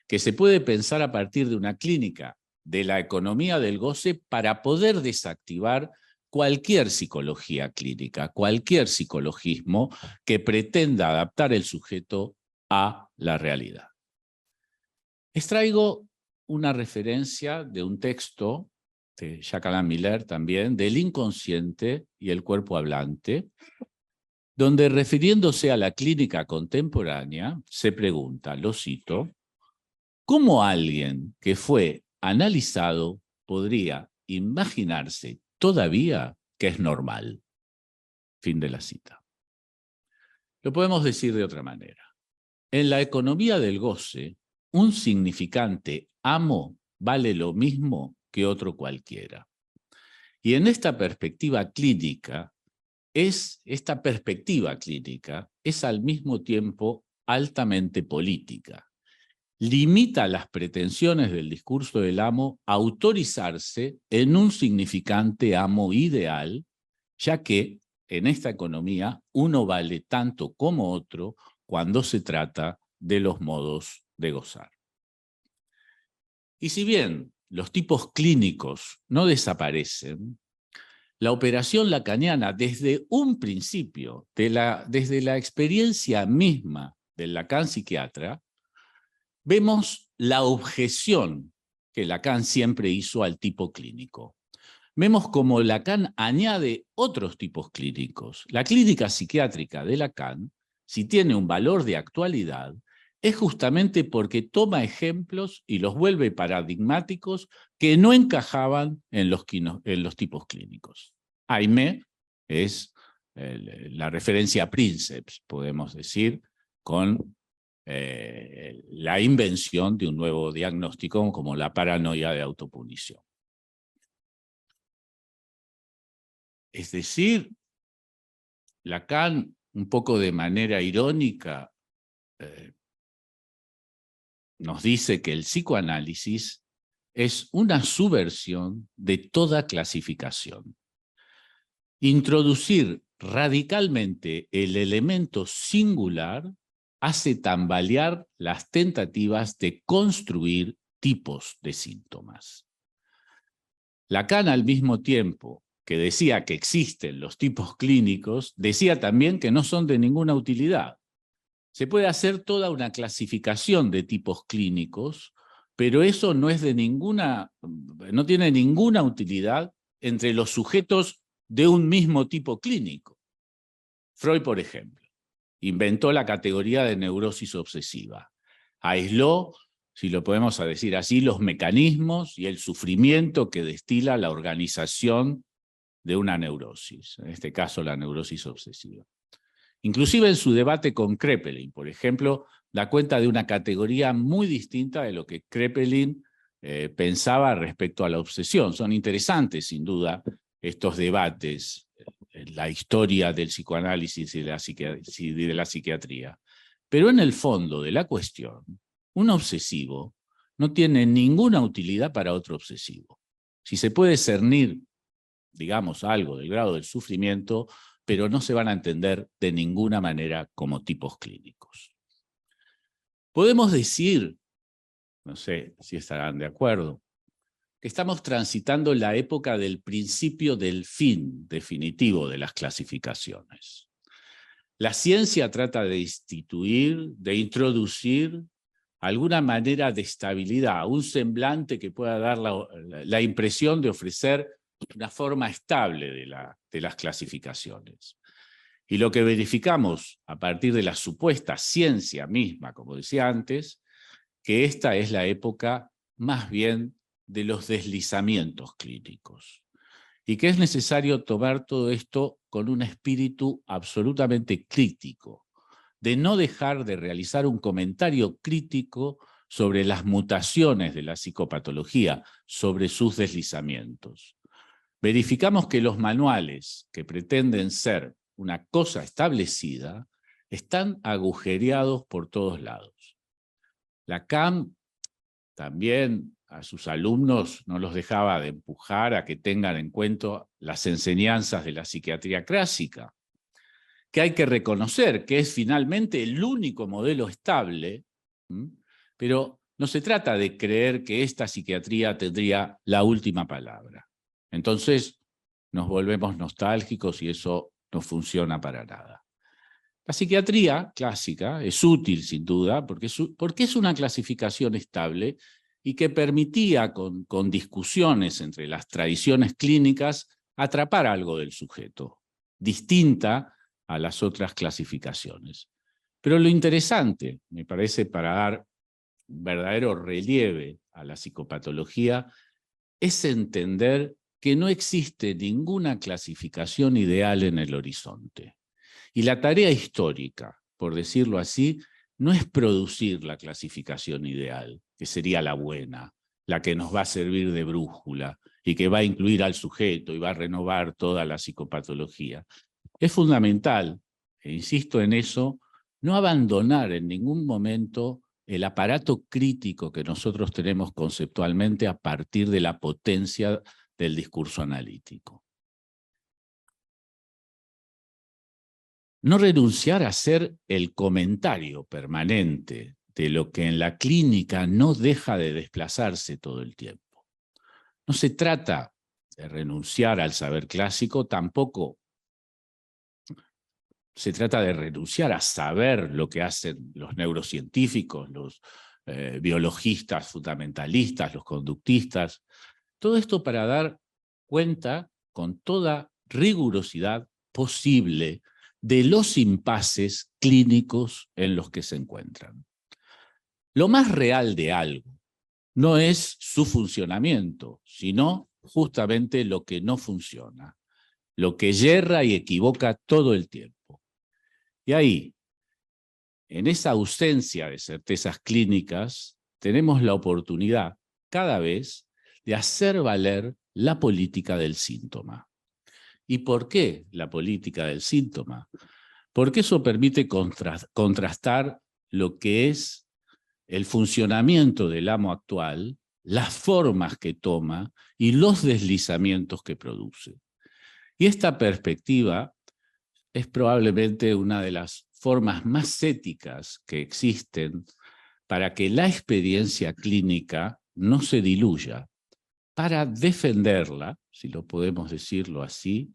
que se puede pensar a partir de una clínica de la economía del goce para poder desactivar cualquier psicología clínica, cualquier psicologismo que pretenda adaptar el sujeto a la realidad. Extraigo una referencia de un texto de Jacques Alain Miller también, del inconsciente y el cuerpo hablante, donde refiriéndose a la clínica contemporánea, se pregunta, lo cito, ¿cómo alguien que fue analizado podría imaginarse todavía que es normal? Fin de la cita. Lo podemos decir de otra manera. En la economía del goce, un significante amo vale lo mismo que otro cualquiera. Y en esta perspectiva clínica, esta perspectiva clínica es al mismo tiempo altamente política. Limita las pretensiones del discurso del amo a autorizarse en un significante amo ideal, ya que en esta economía uno vale tanto como otro cuando se trata de los modos de gozar. Y si bien los tipos clínicos no desaparecen, la operación lacaniana desde un principio, desde la experiencia misma del Lacan psiquiatra, vemos la objeción que Lacan siempre hizo al tipo clínico. Vemos cómo Lacan añade otros tipos clínicos. La clínica psiquiátrica de Lacan, si tiene un valor de actualidad, es justamente porque toma ejemplos y los vuelve paradigmáticos que no encajaban en los tipos clínicos. Aimé es la referencia a Princeps, podemos decir, con la invención de un nuevo diagnóstico como la paranoia de autopunición. Es decir, Lacan, un poco de manera irónica, nos dice que el psicoanálisis es una subversión de toda clasificación. Introducir radicalmente el elemento singular hace tambalear las tentativas de construir tipos de síntomas. Lacan, al mismo tiempo que decía que existen los tipos clínicos, decía también que no son de ninguna utilidad. Se puede hacer toda una clasificación de tipos clínicos, pero eso no tiene ninguna utilidad entre los sujetos de un mismo tipo clínico. Freud, por ejemplo, inventó la categoría de neurosis obsesiva. Aisló, si lo podemos decir así, los mecanismos y el sufrimiento que destila la organización de una neurosis, en este caso la neurosis obsesiva. Inclusive en su debate con Kraepelin, por ejemplo, da cuenta de una categoría muy distinta de lo que Kraepelin pensaba respecto a la obsesión. Son interesantes, sin duda, estos debates en la historia del psicoanálisis y de la psiquiatría. Pero en el fondo de la cuestión, un obsesivo no tiene ninguna utilidad para otro obsesivo. Si se puede cernir, digamos, algo del grado del sufrimiento, pero no se van a entender de ninguna manera como tipos clínicos. Podemos decir, no sé si estarán de acuerdo, que estamos transitando la época del principio del fin definitivo de las clasificaciones. La ciencia trata de instituir, de introducir alguna manera de estabilidad, un semblante que pueda dar la impresión de ofrecer una forma estable de las clasificaciones. Y lo que verificamos a partir de la supuesta ciencia misma, como decía antes, que esta es la época más bien de los deslizamientos clínicos. Y que es necesario tomar todo esto con un espíritu absolutamente crítico, de no dejar de realizar un comentario crítico sobre las mutaciones de la psicopatología, sobre sus deslizamientos. Verificamos que los manuales que pretenden ser una cosa establecida están agujereados por todos lados. Lacan también a sus alumnos no los dejaba de empujar a que tengan en cuenta las enseñanzas de la psiquiatría clásica, que hay que reconocer que es finalmente el único modelo estable, pero no se trata de creer que esta psiquiatría tendría la última palabra. Entonces nos volvemos nostálgicos y eso no funciona para nada. La psiquiatría clásica es útil, sin duda, porque es una clasificación estable y que permitía, con discusiones entre las tradiciones clínicas, atrapar algo del sujeto, distinta a las otras clasificaciones. Pero lo interesante, me parece, para dar verdadero relieve a la psicopatología, es entender que no existe ninguna clasificación ideal en el horizonte. Y la tarea histórica, por decirlo así, no es producir la clasificación ideal, que sería la buena, la que nos va a servir de brújula y que va a incluir al sujeto y va a renovar toda la psicopatología. Es fundamental, e insisto en eso, no abandonar en ningún momento el aparato crítico que nosotros tenemos conceptualmente a partir de la potencia del discurso analítico. No renunciar a ser el comentario permanente de lo que en la clínica no deja de desplazarse todo el tiempo. No se trata de renunciar al saber clásico, tampoco se trata de renunciar a saber lo que hacen los neurocientíficos, los biologistas fundamentalistas, los conductistas. Todo esto para dar cuenta con toda rigurosidad posible de los impases clínicos en los que se encuentran. Lo más real de algo no es su funcionamiento, sino justamente lo que no funciona, lo que yerra y equivoca todo el tiempo. Y ahí, en esa ausencia de certezas clínicas, tenemos la oportunidad cada vez de hacer valer la política del síntoma. ¿Y por qué la política del síntoma? Porque eso permite contrastar lo que es el funcionamiento del amo actual, las formas que toma y los deslizamientos que produce. Y esta perspectiva es probablemente una de las formas más éticas que existen para que la experiencia clínica no se diluya. Para defenderla, si lo podemos decirlo así,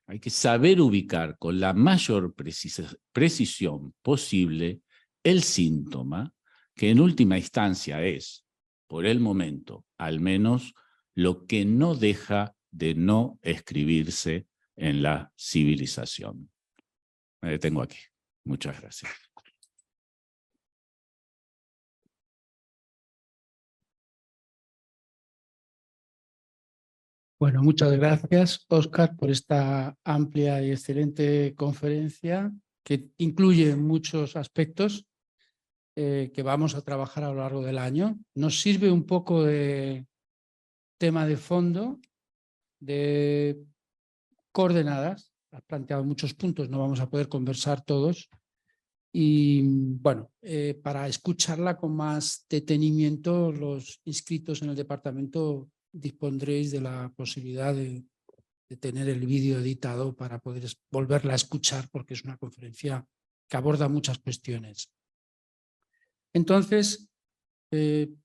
hay que saber ubicar con la mayor precisión posible el síntoma, que en última instancia es, por el momento, al menos, lo que no deja de no escribirse en la civilización. Me detengo aquí. Muchas gracias. Bueno, muchas gracias, Óscar, por esta amplia y excelente conferencia que incluye muchos aspectos que vamos a trabajar a lo largo del año. Nos sirve un poco de tema de fondo, de coordenadas. Has planteado muchos puntos, no vamos a poder conversar todos. Y bueno, para escucharla con más detenimiento, los inscritos en el departamento dispondréis de la posibilidad de tener el vídeo editado para poder volverla a escuchar, porque es una conferencia que aborda muchas cuestiones. Entonces,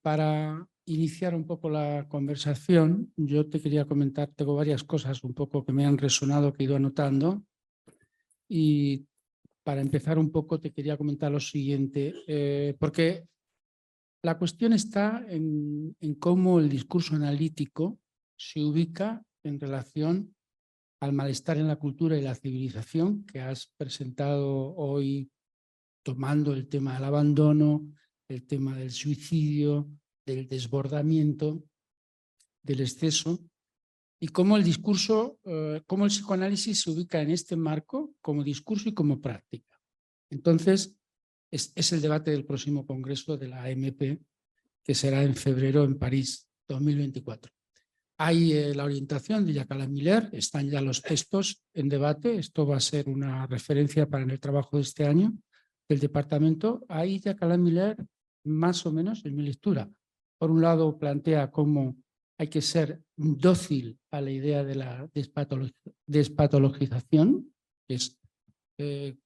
para iniciar un poco la conversación, yo te quería comentar, tengo varias cosas un poco que me han resonado, que he ido anotando, y para empezar un poco te quería comentar lo siguiente, porque la cuestión está en cómo el discurso analítico se ubica en relación al malestar en la cultura y la civilización que has presentado hoy, tomando el tema del abandono, el tema del suicidio, del desbordamiento, del exceso, y cómo el discurso, cómo el psicoanálisis se ubica en este marco como discurso y como práctica. Entonces, es el debate del próximo congreso de la AMP, que será en febrero en París, 2024. Hay la orientación de Jacques Miller, están ya los textos en debate, esto va a ser una referencia para el trabajo de este año del departamento. Ahí Jacques Miller, más o menos en mi lectura, por un lado plantea cómo hay que ser dócil a la idea de la despatologización, que es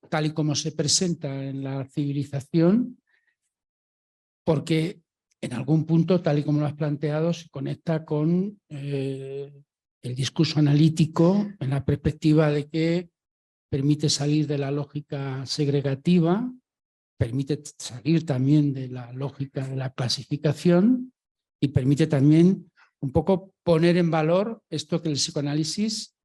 tal y como se presenta en la civilización, porque en algún punto, tal y como lo has planteado, se conecta con el discurso analítico en la perspectiva de que permite salir de la lógica segregativa, permite salir también de la lógica de la clasificación y permite también un poco poner en valor esto que el psicoanálisis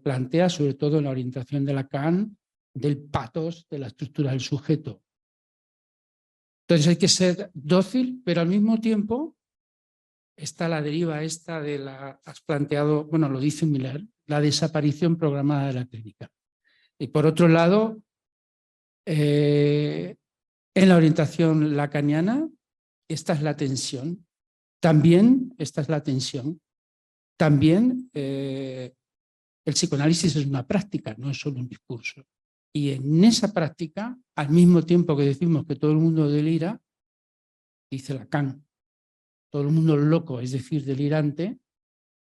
plantea, sobre todo en la orientación de Lacan, del patos, de la estructura del sujeto. Entonces hay que ser dócil, pero al mismo tiempo está la deriva esta de la, has planteado, bueno, lo dice Miller, la desaparición programada de la clínica. Y por otro lado, en la orientación lacaniana, esta es la tensión. También, esta es la tensión. También el psicoanálisis es una práctica, no es solo un discurso. Y en esa práctica, al mismo tiempo que decimos que todo el mundo delira, dice Lacan, todo el mundo loco, es decir, delirante,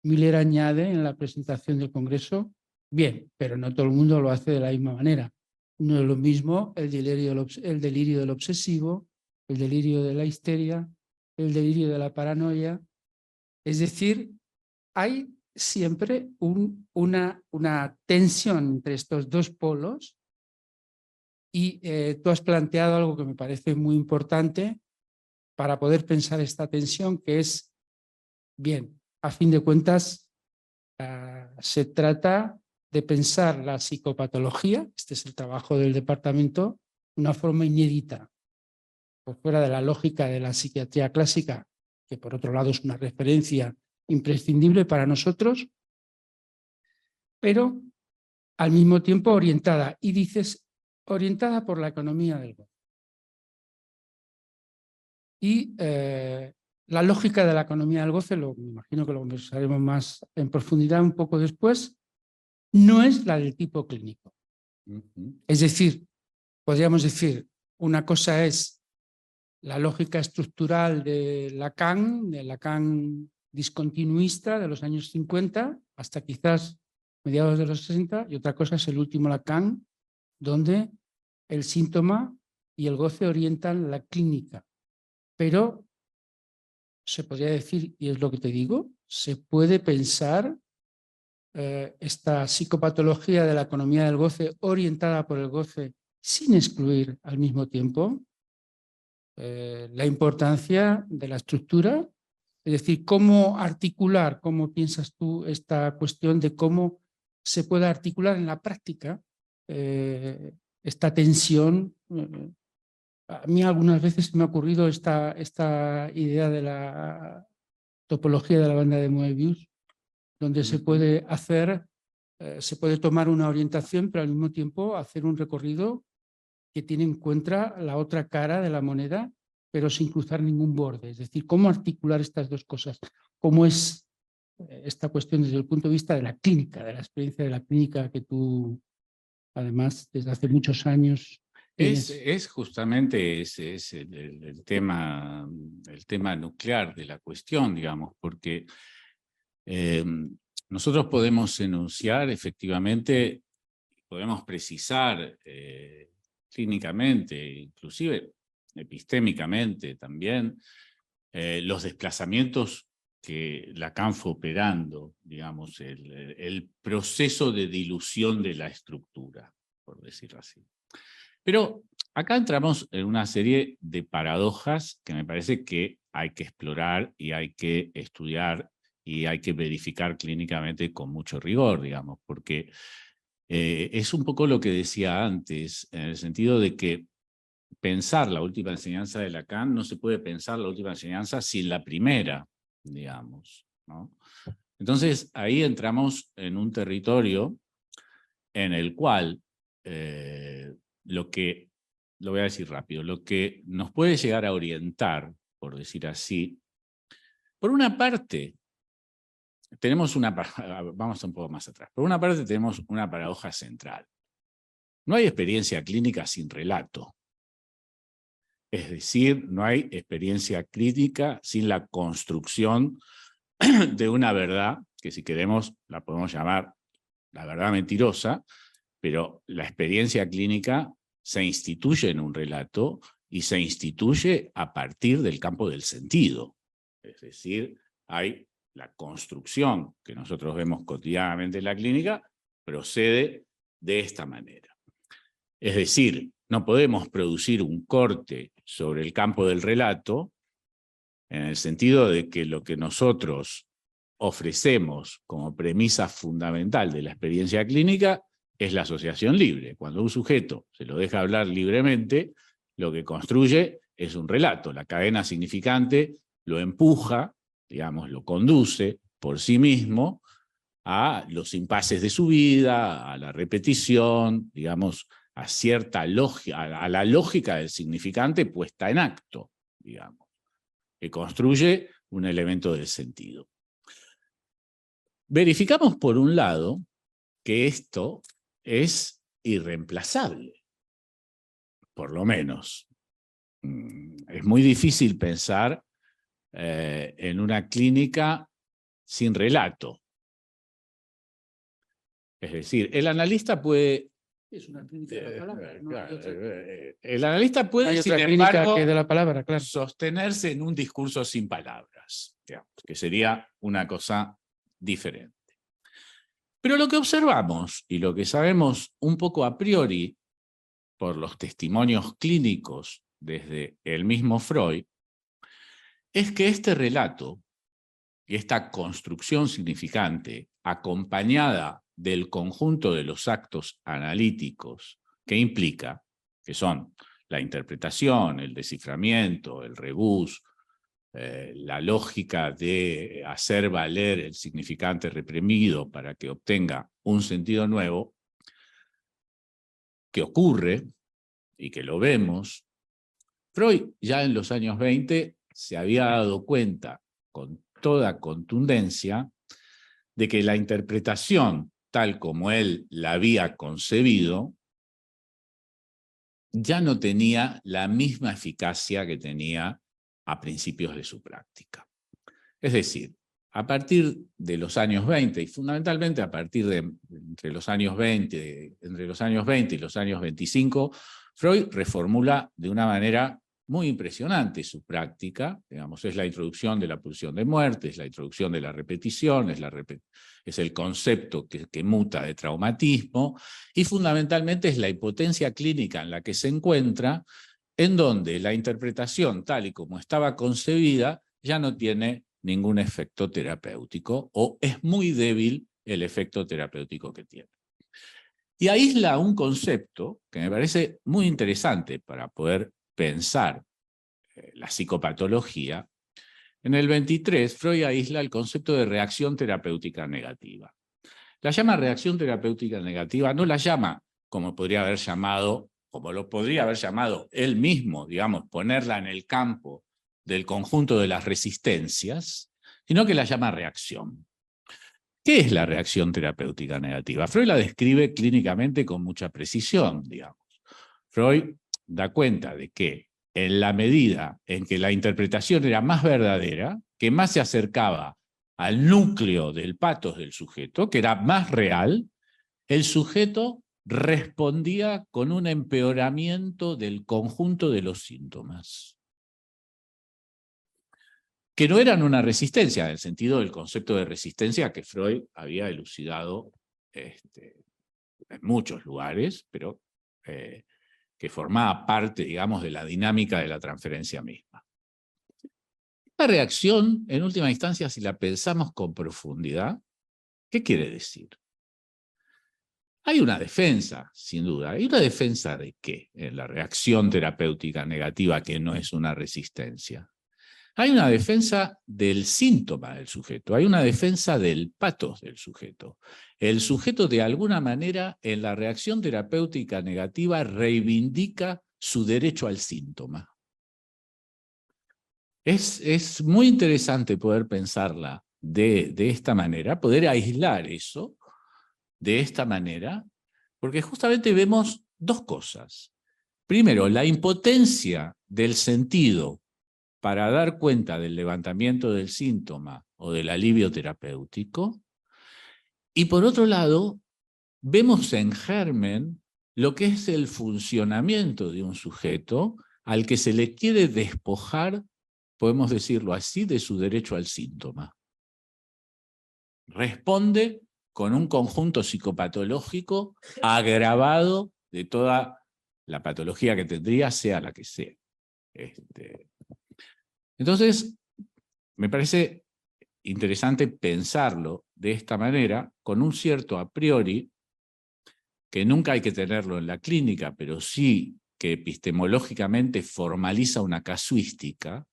Miller añade en la presentación del Congreso, bien, pero no todo el mundo lo hace de la misma manera. No es lo mismo el delirio del obsesivo, el delirio de la histeria, el delirio de la paranoia. Es decir, hay siempre una tensión entre estos dos polos y tú has planteado algo que me parece muy importante para poder pensar esta tensión, que es, bien, a fin de cuentas, se trata de pensar la psicopatología, este es el trabajo del departamento, de una forma inédita, por fuera de la lógica de la psiquiatría clásica, que por otro lado es una referencia imprescindible para nosotros, pero al mismo tiempo orientada, y dices, orientada por la economía del goce. Y la lógica de la economía del goce, me imagino que lo conversaremos más en profundidad un poco después, no es la del tipo clínico. Es decir, podríamos decir, una cosa es la lógica estructural de Lacan discontinuista de los años 50 hasta quizás mediados de los 60, y otra cosa es el último Lacan, donde el síntoma y el goce orientan la clínica. Pero se podría decir, y es lo que te digo, se puede pensar esta psicopatología de la economía del goce orientada por el goce sin excluir al mismo tiempo la importancia de la estructura, es decir, cómo articular, cómo piensas tú esta cuestión de cómo se puede articular en la práctica esta tensión. A mí algunas veces me ha ocurrido esta idea de la topología de la banda de Moebius, donde se puede hacer, se puede tomar una orientación, pero al mismo tiempo hacer un recorrido que tiene en cuenta la otra cara de la moneda, pero sin cruzar ningún borde. Es decir, cómo articular estas dos cosas, cómo es esta cuestión desde el punto de vista de la clínica, de la experiencia de la clínica que tú, además, desde hace muchos años tienes. Es justamente ese es el tema nuclear de la cuestión, digamos, porque nosotros podemos enunciar efectivamente, podemos precisar clínicamente, inclusive epistémicamente también, los desplazamientos que Lacan fue operando, digamos, el proceso de dilución de la estructura, por decirlo así. Pero acá entramos en una serie de paradojas que me parece que hay que explorar y hay que estudiar y hay que verificar clínicamente con mucho rigor, digamos, porque es un poco lo que decía antes, en el sentido de que pensar la última enseñanza de Lacan no se puede pensar la última enseñanza sin la primera, digamos, ¿no? Entonces ahí entramos en un territorio en el cual lo voy a decir rápido, lo que nos puede llegar a orientar, por decir así, por una parte, vamos un poco más atrás, por una parte tenemos una paradoja central. No hay experiencia clínica sin relato. Es decir, no hay experiencia clínica sin la construcción de una verdad, que si queremos la podemos llamar la verdad mentirosa, pero la experiencia clínica se instituye en un relato y se instituye a partir del campo del sentido. Es decir, hay la construcción que nosotros vemos cotidianamente en la clínica, procede de esta manera. Es decir, no podemos producir un corte sobre el campo del relato en el sentido de que lo que nosotros ofrecemos como premisa fundamental de la experiencia clínica es la asociación libre. Cuando un sujeto se lo deja hablar libremente, lo que construye es un relato. La cadena significante lo empuja, digamos, lo conduce por sí mismo a los impases de su vida, a la repetición, digamos, a cierta lógica, a la lógica del significante puesta en acto, digamos, que construye un elemento del sentido. Verificamos, por un lado, que esto es irreemplazable, por lo menos. Es muy difícil pensar en una clínica sin relato. Es decir, el analista puede... Es una clínica de la palabra. ¿No? Claro, el analista puede, hay sin otra clínica embargo, que de la palabra, claro. sostenerse en un discurso sin palabras, digamos, que sería una cosa diferente. Pero lo que observamos y lo que sabemos un poco a priori por los testimonios clínicos desde el mismo Freud es que este relato y esta construcción significante acompañada del conjunto de los actos analíticos que implica, que son la interpretación, el desciframiento, el rebus, la lógica de hacer valer el significante reprimido para que obtenga un sentido nuevo, que ocurre y que lo vemos. Freud ya en los años 20 se había dado cuenta con toda contundencia de que la interpretación tal como él la había concebido ya no tenía la misma eficacia que tenía a principios de su práctica. Es decir, a partir de los años 20, y fundamentalmente a partir de entre los años 20 y los años 25, Freud reformula de una manera muy impresionante su práctica. Digamos, es la introducción de la pulsión de muerte, es la introducción de la repetición, es el concepto que muta de traumatismo, y fundamentalmente es la impotencia clínica en la que se encuentra, en donde la interpretación tal y como estaba concebida ya no tiene ningún efecto terapéutico, o es muy débil el efecto terapéutico que tiene. Y aísla un concepto que me parece muy interesante para poder pensar la psicopatología. En el 23, Freud aísla el concepto de reacción terapéutica negativa. La llama reacción terapéutica negativa, no la llama como podría haber llamado, como lo podría haber llamado él mismo, digamos, ponerla en el campo del conjunto de las resistencias, sino que la llama reacción. ¿Qué es la reacción terapéutica negativa? Freud la describe clínicamente con mucha precisión, digamos. Freud da cuenta de que en la medida en que la interpretación era más verdadera, que más se acercaba al núcleo del patos del sujeto, que era más real, el sujeto respondía con un empeoramiento del conjunto de los síntomas, que no eran una resistencia, en el sentido del concepto de resistencia que Freud había elucidado en muchos lugares, pero que formaba parte, digamos, de la dinámica de la transferencia misma. La reacción, en última instancia, si la pensamos con profundidad, ¿qué quiere decir? Hay una defensa, sin duda. ¿Hay una defensa de qué en la reacción terapéutica negativa que no es una resistencia? Hay una defensa del síntoma del sujeto, hay una defensa del patos del sujeto. El sujeto, de alguna manera, en la reacción terapéutica negativa, reivindica su derecho al síntoma. Es muy interesante poder pensarla de esta manera, poder aislar eso de esta manera, porque justamente vemos dos cosas. Primero, la impotencia del sentido para dar cuenta del levantamiento del síntoma o del alivio terapéutico, y por otro lado, vemos en germen lo que es el funcionamiento de un sujeto al que se le quiere despojar, podemos decirlo así, de su derecho al síntoma. Responde con un conjunto psicopatológico agravado de toda la patología que tendría, sea la que sea. Entonces, me parece interesante pensarlo de esta manera, con un cierto a priori, que nunca hay que tenerlo en la clínica, pero sí que epistemológicamente formaliza una casuística,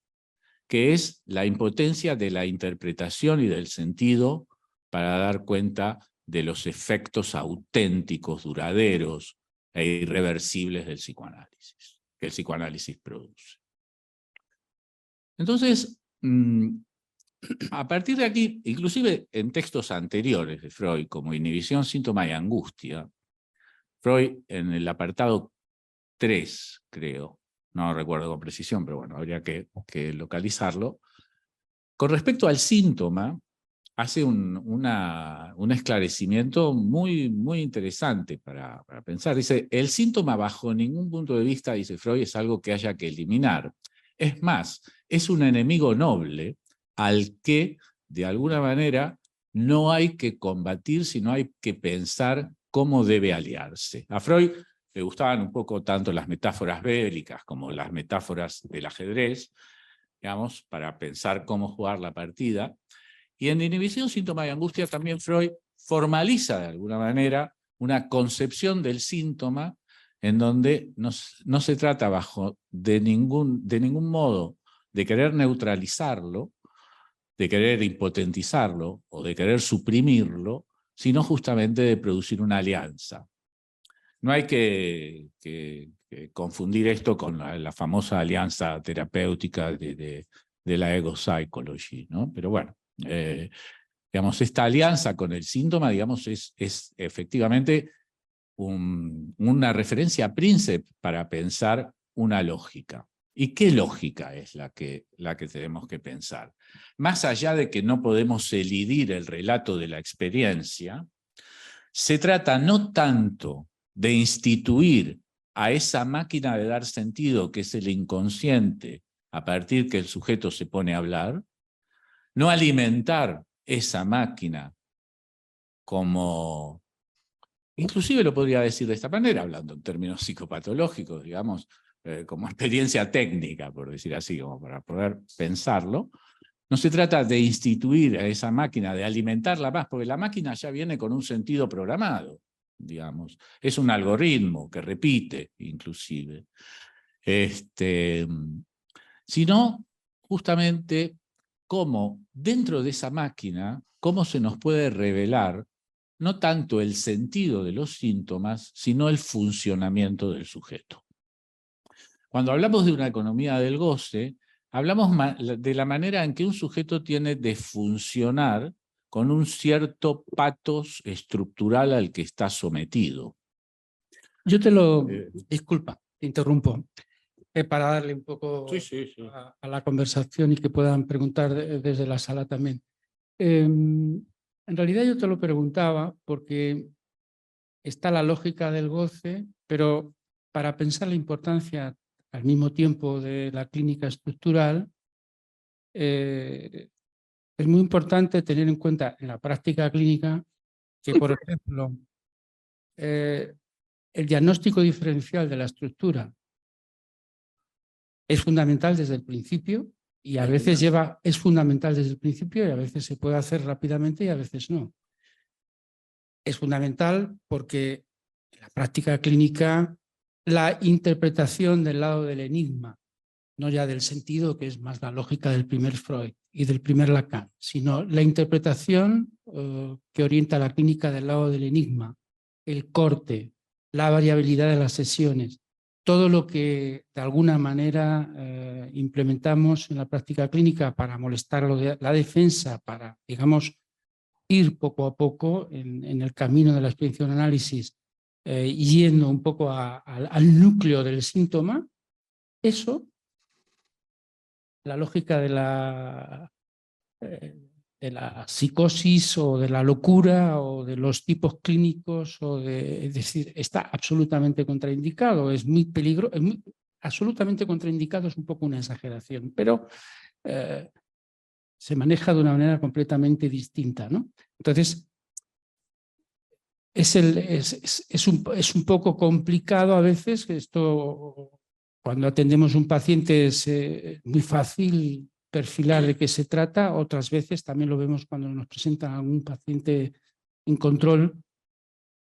que es la impotencia de la interpretación y del sentido para dar cuenta de los efectos auténticos, duraderos e irreversibles del psicoanálisis, que el psicoanálisis produce. Entonces, a partir de aquí, inclusive en textos anteriores de Freud, como Inhibición, Síntoma y Angustia, Freud en el apartado 3, creo, no recuerdo con precisión, pero bueno, habría que localizarlo. Con respecto al síntoma, hace un esclarecimiento muy, muy interesante para pensar. Dice, el síntoma bajo ningún punto de vista, dice Freud, es algo que haya que eliminar. Es más, es un enemigo noble al que, de alguna manera, no hay que combatir, sino hay que pensar cómo debe aliarse. A Freud le gustaban un poco tanto las metáforas bélicas como las metáforas del ajedrez, digamos, para pensar cómo jugar la partida. Y en Inhibición, Síntoma y Angustia también Freud formaliza de alguna manera una concepción del síntoma en donde no se trata de ningún modo de querer neutralizarlo, de querer impotentizarlo o de querer suprimirlo, sino justamente de producir una alianza. No hay que confundir esto con la famosa alianza terapéutica de la ego psychology, ¿no? Pero bueno, digamos, esta alianza con el síntoma, digamos, es efectivamente una referencia príncipe para pensar una lógica. ¿Y qué lógica es la que tenemos que pensar? Más allá de que no podemos elidir el relato de la experiencia, se trata no tanto de instituir a esa máquina de dar sentido que es el inconsciente a partir que el sujeto se pone a hablar, no alimentar esa máquina como, inclusive lo podría decir de esta manera, hablando en términos psicopatológicos, digamos, como experiencia técnica, por decir así, como para poder pensarlo. No se trata de instituir a esa máquina, de alimentarla más, porque la máquina ya viene con un sentido programado, digamos. Es un algoritmo que repite, inclusive. Sino, justamente, cómo dentro de esa máquina, cómo se nos puede revelar no tanto el sentido de los síntomas, sino el funcionamiento del sujeto. Cuando hablamos de una economía del goce, hablamos de la manera en que un sujeto tiene de funcionar con un cierto patos estructural al que está sometido. Yo te lo... disculpa, te interrumpo. Para darle un poco Sí. a la conversación y que puedan preguntar desde la sala también. En realidad yo te lo preguntaba porque está la lógica del goce, pero para pensar la importancia al mismo tiempo de la clínica estructural, es muy importante tener en cuenta en la práctica clínica que, por ejemplo, el diagnóstico diferencial de la estructura es fundamental desde el principio y a veces es fundamental desde el principio y a veces se puede hacer rápidamente y a veces no. Es fundamental porque en la práctica clínica la interpretación del lado del enigma, no ya del sentido, que es más la lógica del primer Freud y del primer Lacan, sino la interpretación que orienta la clínica del lado del enigma, el corte, la variabilidad de las sesiones, todo lo que de alguna manera implementamos en la práctica clínica para molestar la defensa, para, digamos, ir poco a poco en el camino de la experiencia de análisis, yendo un poco al núcleo del síntoma, eso, la lógica de la psicosis o de la locura o de los tipos clínicos, es decir, está absolutamente contraindicado, es muy peligroso, absolutamente contraindicado es un poco una exageración, pero se maneja de una manera completamente distinta, ¿no? Entonces, es un poco complicado a veces, esto cuando atendemos a un paciente es muy fácil perfilar de qué se trata, otras veces también lo vemos cuando nos presentan a algún paciente en control,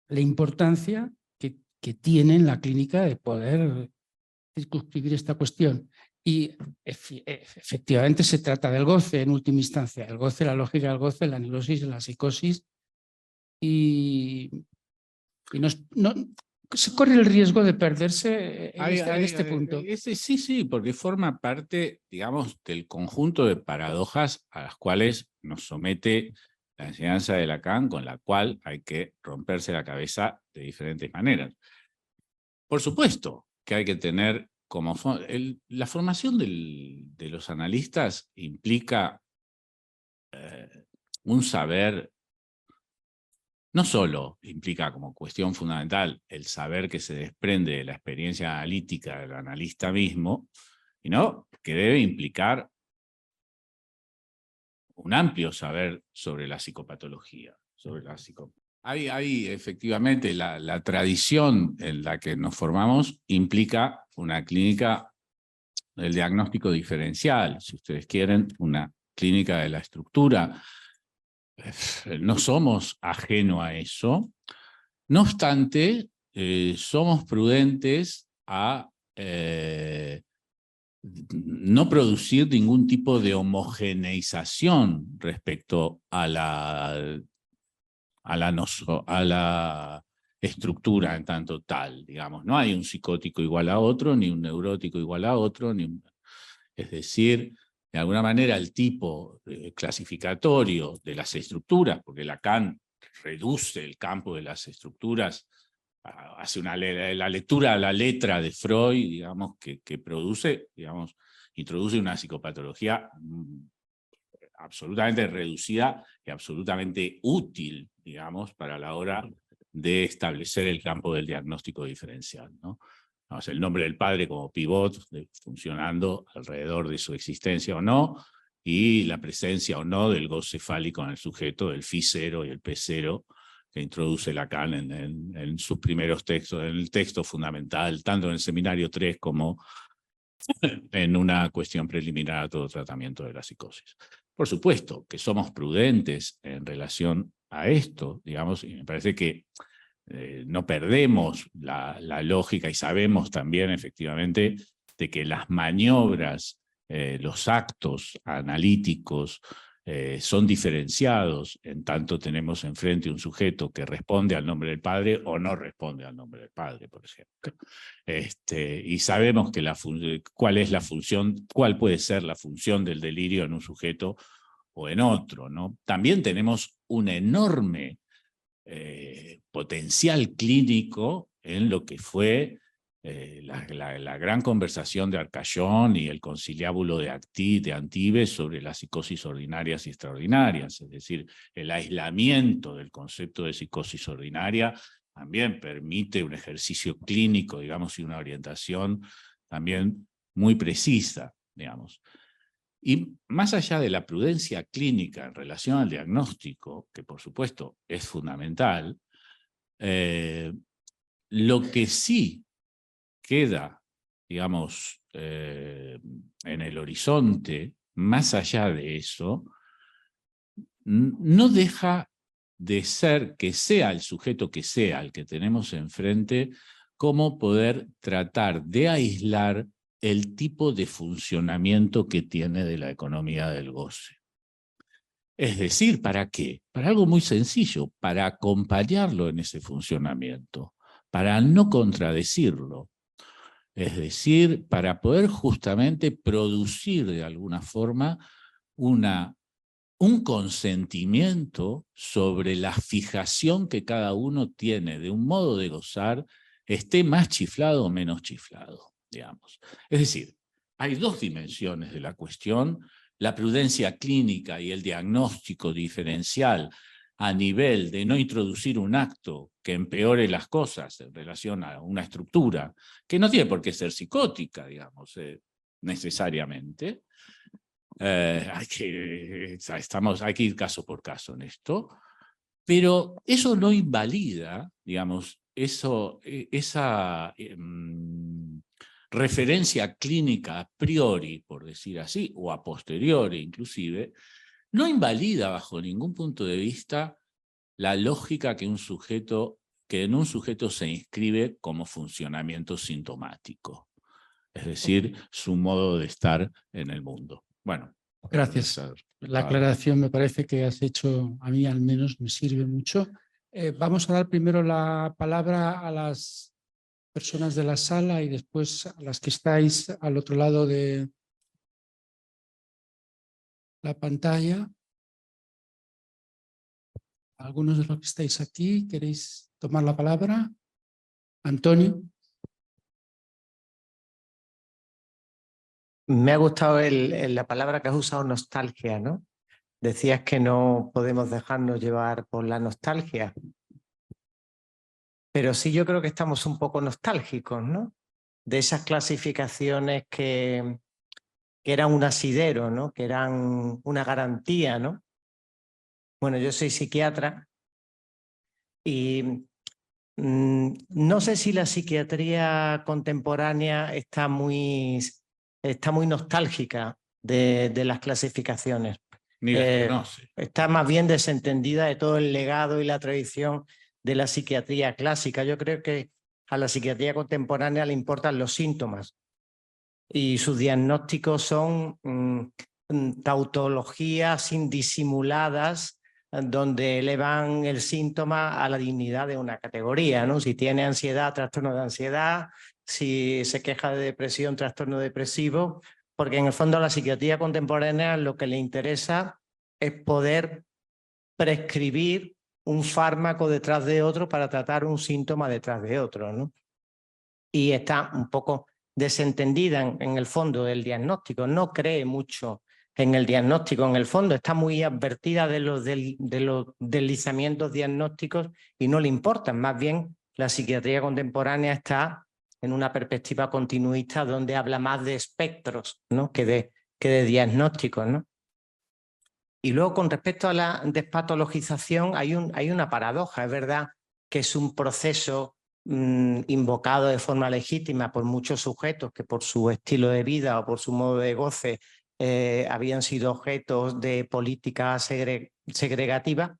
la importancia que tiene en la clínica de poder circunscribir esta cuestión. Y efectivamente se trata del goce en última instancia, el goce, la lógica del goce, la neurosis, la psicosis, y se corre el riesgo de perderse en este punto. Sí, porque forma parte, digamos, del conjunto de paradojas a las cuales nos somete la enseñanza de Lacan, con la cual hay que romperse la cabeza de diferentes maneras. Por supuesto que hay que tener como... la formación de los analistas implica un saber. No solo implica como cuestión fundamental el saber que se desprende de la experiencia analítica del analista mismo, sino que debe implicar un amplio saber sobre la psicopatología. Hay efectivamente la tradición en la que nos formamos implica una clínica del diagnóstico diferencial, si ustedes quieren, una clínica de la estructura. No somos ajeno a eso. No obstante, somos prudentes a no producir ningún tipo de homogeneización respecto a la estructura en tanto tal, digamos. No hay un psicótico igual a otro, ni un neurótico igual a otro, es decir, de alguna manera el tipo clasificatorio de las estructuras, porque Lacan reduce el campo de las estructuras hace la lectura a la letra de Freud, digamos, que produce, digamos, introduce una psicopatología absolutamente reducida y absolutamente útil, digamos, para la hora de establecer el campo del diagnóstico diferencial, ¿no? Vamos, el nombre del padre como pivot, funcionando alrededor de su existencia o no, y la presencia o no del goce fálico en el sujeto, del Phi0 y el P0, que introduce Lacan en sus primeros textos, en el texto fundamental, tanto en el Seminario 3 como en una cuestión preliminar a todo tratamiento de la psicosis. Por supuesto que somos prudentes en relación a esto, digamos, y me parece que no perdemos la lógica y sabemos también efectivamente de que las maniobras, los actos analíticos son diferenciados en tanto tenemos enfrente un sujeto que responde al nombre del padre o no responde al nombre del padre, por ejemplo. Y sabemos que cuál es la función, cuál puede ser la función del delirio en un sujeto o en otro, ¿no? También tenemos un enorme potencial clínico en lo que fue la gran conversación de Arcayón y el conciliábulo de Antibes sobre las psicosis ordinarias y extraordinarias, es decir, el aislamiento del concepto de psicosis ordinaria también permite un ejercicio clínico, digamos, y una orientación también muy precisa, digamos. Y más allá de la prudencia clínica en relación al diagnóstico, que por supuesto es fundamental, lo que sí queda, digamos, en el horizonte, más allá de eso, no deja de ser que sea el sujeto que sea el que tenemos enfrente, cómo poder tratar de aislar el tipo de funcionamiento que tiene de la economía del goce. Es decir, ¿para qué? Para algo muy sencillo, para acompañarlo en ese funcionamiento, para no contradecirlo. Es decir, para poder justamente producir de alguna forma un consentimiento sobre la fijación que cada uno tiene de un modo de gozar, esté más chiflado o menos chiflado, digamos. Es decir, hay dos dimensiones de la cuestión: la prudencia clínica y el diagnóstico diferencial a nivel de no introducir un acto que empeore las cosas en relación a una estructura, que no tiene por qué ser psicótica, digamos, necesariamente. Hay que ir caso por caso en esto, pero eso no invalida, digamos, esa referencia clínica a priori, por decir así, o a posteriori inclusive, no invalida bajo ningún punto de vista la lógica que en un sujeto se inscribe como funcionamiento sintomático, es decir, su modo de estar en el mundo. Bueno, gracias. La aclaración me parece que has hecho, a mí al menos me sirve mucho. Vamos a dar primero la palabra a las personas de la sala y después a las que estáis al otro lado de la pantalla. ¿Algunos de los que estáis aquí queréis tomar la palabra? Antonio. Me ha gustado la palabra que has usado, nostalgia, ¿no? Decías que no podemos dejarnos llevar por la nostalgia. Pero sí, yo creo que estamos un poco nostálgicos, ¿no? De esas clasificaciones que eran un asidero, ¿no? Que eran una garantía, ¿no? Bueno, yo soy psiquiatra y no sé si la psiquiatría contemporánea está muy nostálgica de las clasificaciones. Ni las conoce. Está más bien desentendida de todo el legado y la tradición de la psiquiatría clásica. Yo creo que a la psiquiatría contemporánea le importan los síntomas y sus diagnósticos son tautologías indisimuladas donde elevan el síntoma a la dignidad de una categoría, ¿no? Si tiene ansiedad, trastorno de ansiedad; si se queja de depresión, trastorno depresivo, porque en el fondo a la psiquiatría contemporánea lo que le interesa es poder prescribir un fármaco detrás de otro para tratar un síntoma detrás de otro, ¿no? Y está un poco desentendida en el fondo del diagnóstico, no cree mucho en el diagnóstico, en el fondo está muy advertida de los deslizamientos diagnósticos y no le importan. Más bien, la psiquiatría contemporánea está en una perspectiva continuista donde habla más de espectros, ¿no? que de diagnósticos, ¿no? Y luego, con respecto a la despatologización, hay una paradoja. Es verdad que es un proceso invocado de forma legítima por muchos sujetos que por su estilo de vida o por su modo de goce habían sido objetos de política segregativa,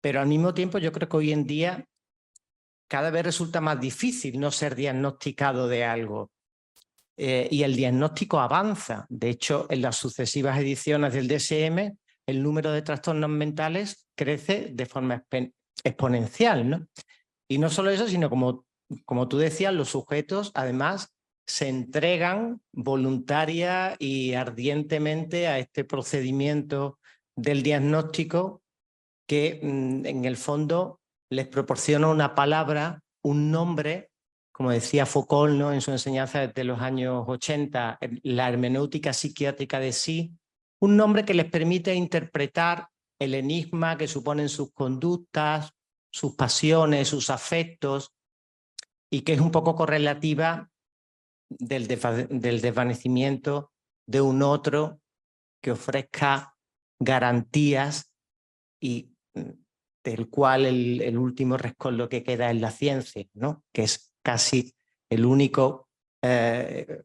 pero al mismo tiempo yo creo que hoy en día cada vez resulta más difícil no ser diagnosticado de algo. Y el diagnóstico avanza. De hecho, en las sucesivas ediciones del DSM, el número de trastornos mentales crece de forma exponencial, ¿no? Y no solo eso, sino como tú decías, los sujetos además se entregan voluntaria y ardientemente a este procedimiento del diagnóstico que en el fondo les proporciona una palabra, un nombre, como decía Foucault, ¿no? En su enseñanza desde los años 80, la hermenéutica psiquiátrica de sí, un nombre que les permite interpretar el enigma que suponen sus conductas, sus pasiones, sus afectos, y que es un poco correlativa del desvanecimiento de un otro que ofrezca garantías y del cual el último rescoldo que queda es la ciencia, ¿no? Que es casi el único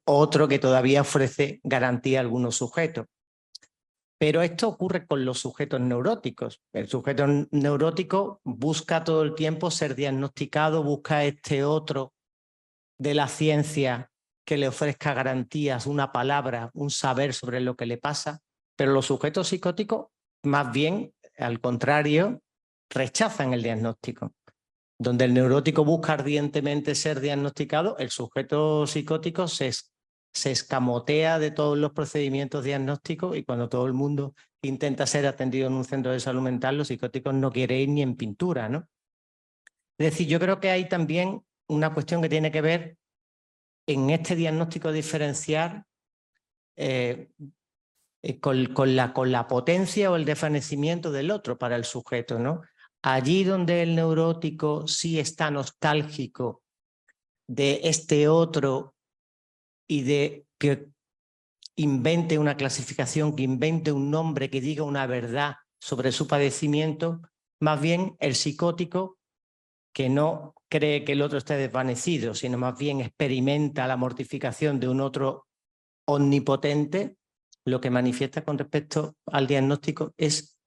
otro que todavía ofrece garantía a algunos sujetos. Pero esto ocurre con los sujetos neuróticos. El sujeto neurótico busca todo el tiempo ser diagnosticado, busca este otro de la ciencia que le ofrezca garantías, una palabra, un saber sobre lo que le pasa, pero los sujetos psicóticos, más bien, al contrario, rechazan el diagnóstico. Donde el neurótico busca ardientemente ser diagnosticado, el sujeto psicótico se escamotea de todos los procedimientos diagnósticos y cuando todo el mundo intenta ser atendido en un centro de salud mental, los psicóticos no quieren ir ni en pintura, ¿no? Es decir, yo creo que hay también una cuestión que tiene que ver en este diagnóstico diferencial con la potencia o el desvanecimiento del otro para el sujeto, ¿no? Allí donde el neurótico sí está nostálgico de este otro y de que invente una clasificación, que invente un nombre, que diga una verdad sobre su padecimiento, más bien el psicótico, que no cree que el otro esté desvanecido, sino más bien experimenta la mortificación de un otro omnipotente, lo que manifiesta con respecto al diagnóstico es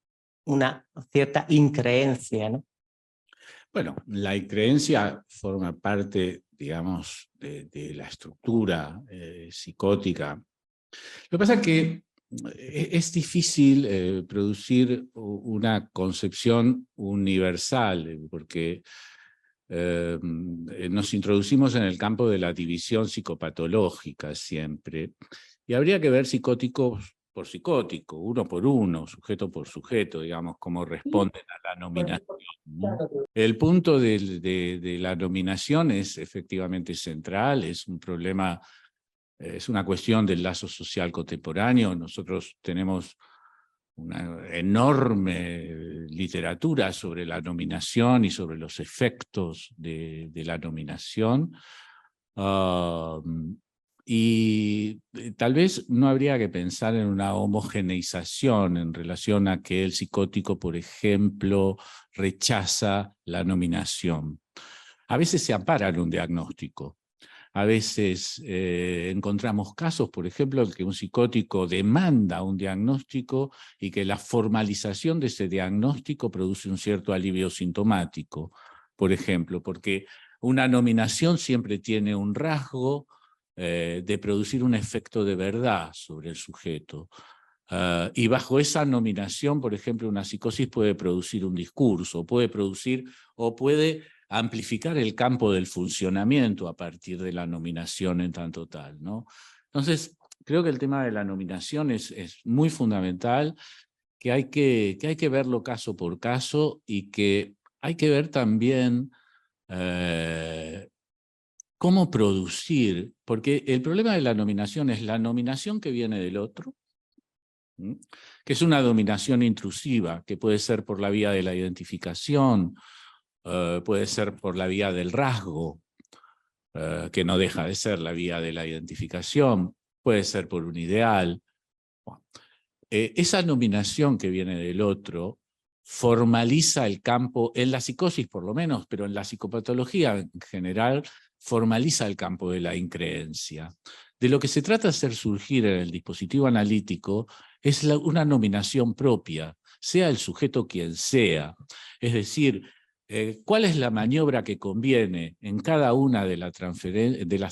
una cierta increencia, ¿no? Bueno, la increencia forma parte, digamos, de la estructura psicótica. Lo que pasa es que es difícil producir una concepción universal, porque nos introducimos en el campo de la división psicopatológica siempre, y habría que ver psicótico por psicótico, uno por uno, sujeto por sujeto, digamos, cómo responden a la nominación, ¿no? El punto de la nominación es efectivamente central, es un problema, es una cuestión del lazo social contemporáneo. Nosotros tenemos una enorme literatura sobre la nominación y sobre los efectos de la nominación. Y tal vez no habría que pensar en una homogeneización en relación a que el psicótico, por ejemplo, rechaza la nominación. A veces se ampara en un diagnóstico. A veces encontramos casos, por ejemplo, en que un psicótico demanda un diagnóstico y que la formalización de ese diagnóstico produce un cierto alivio sintomático, por ejemplo, porque una nominación siempre tiene un rasgo de producir un efecto de verdad sobre el sujeto. Y bajo esa nominación, por ejemplo, una psicosis puede producir un discurso, puede producir o puede amplificar el campo del funcionamiento a partir de la nominación en tanto tal, ¿no? Entonces, creo que el tema de la nominación es muy fundamental, que hay que verlo caso por caso y que hay que ver también cómo producir, porque el problema de la nominación es la nominación que viene del otro, que es una dominación intrusiva, que puede ser por la vía de la identificación, puede ser por la vía del rasgo, que no deja de ser la vía de la identificación, puede ser por un ideal. Esa nominación que viene del otro formaliza el campo, en la psicosis por lo menos, pero en la psicopatología en general, formaliza el campo de la increencia. De lo que se trata de hacer surgir en el dispositivo analítico es una nominación propia, sea el sujeto quien sea. Es decir, ¿cuál es la maniobra que conviene en cada una de las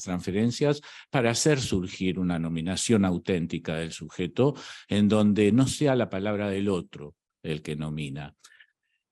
transferencias para hacer surgir una nominación auténtica del sujeto en donde no sea la palabra del otro el que nomina?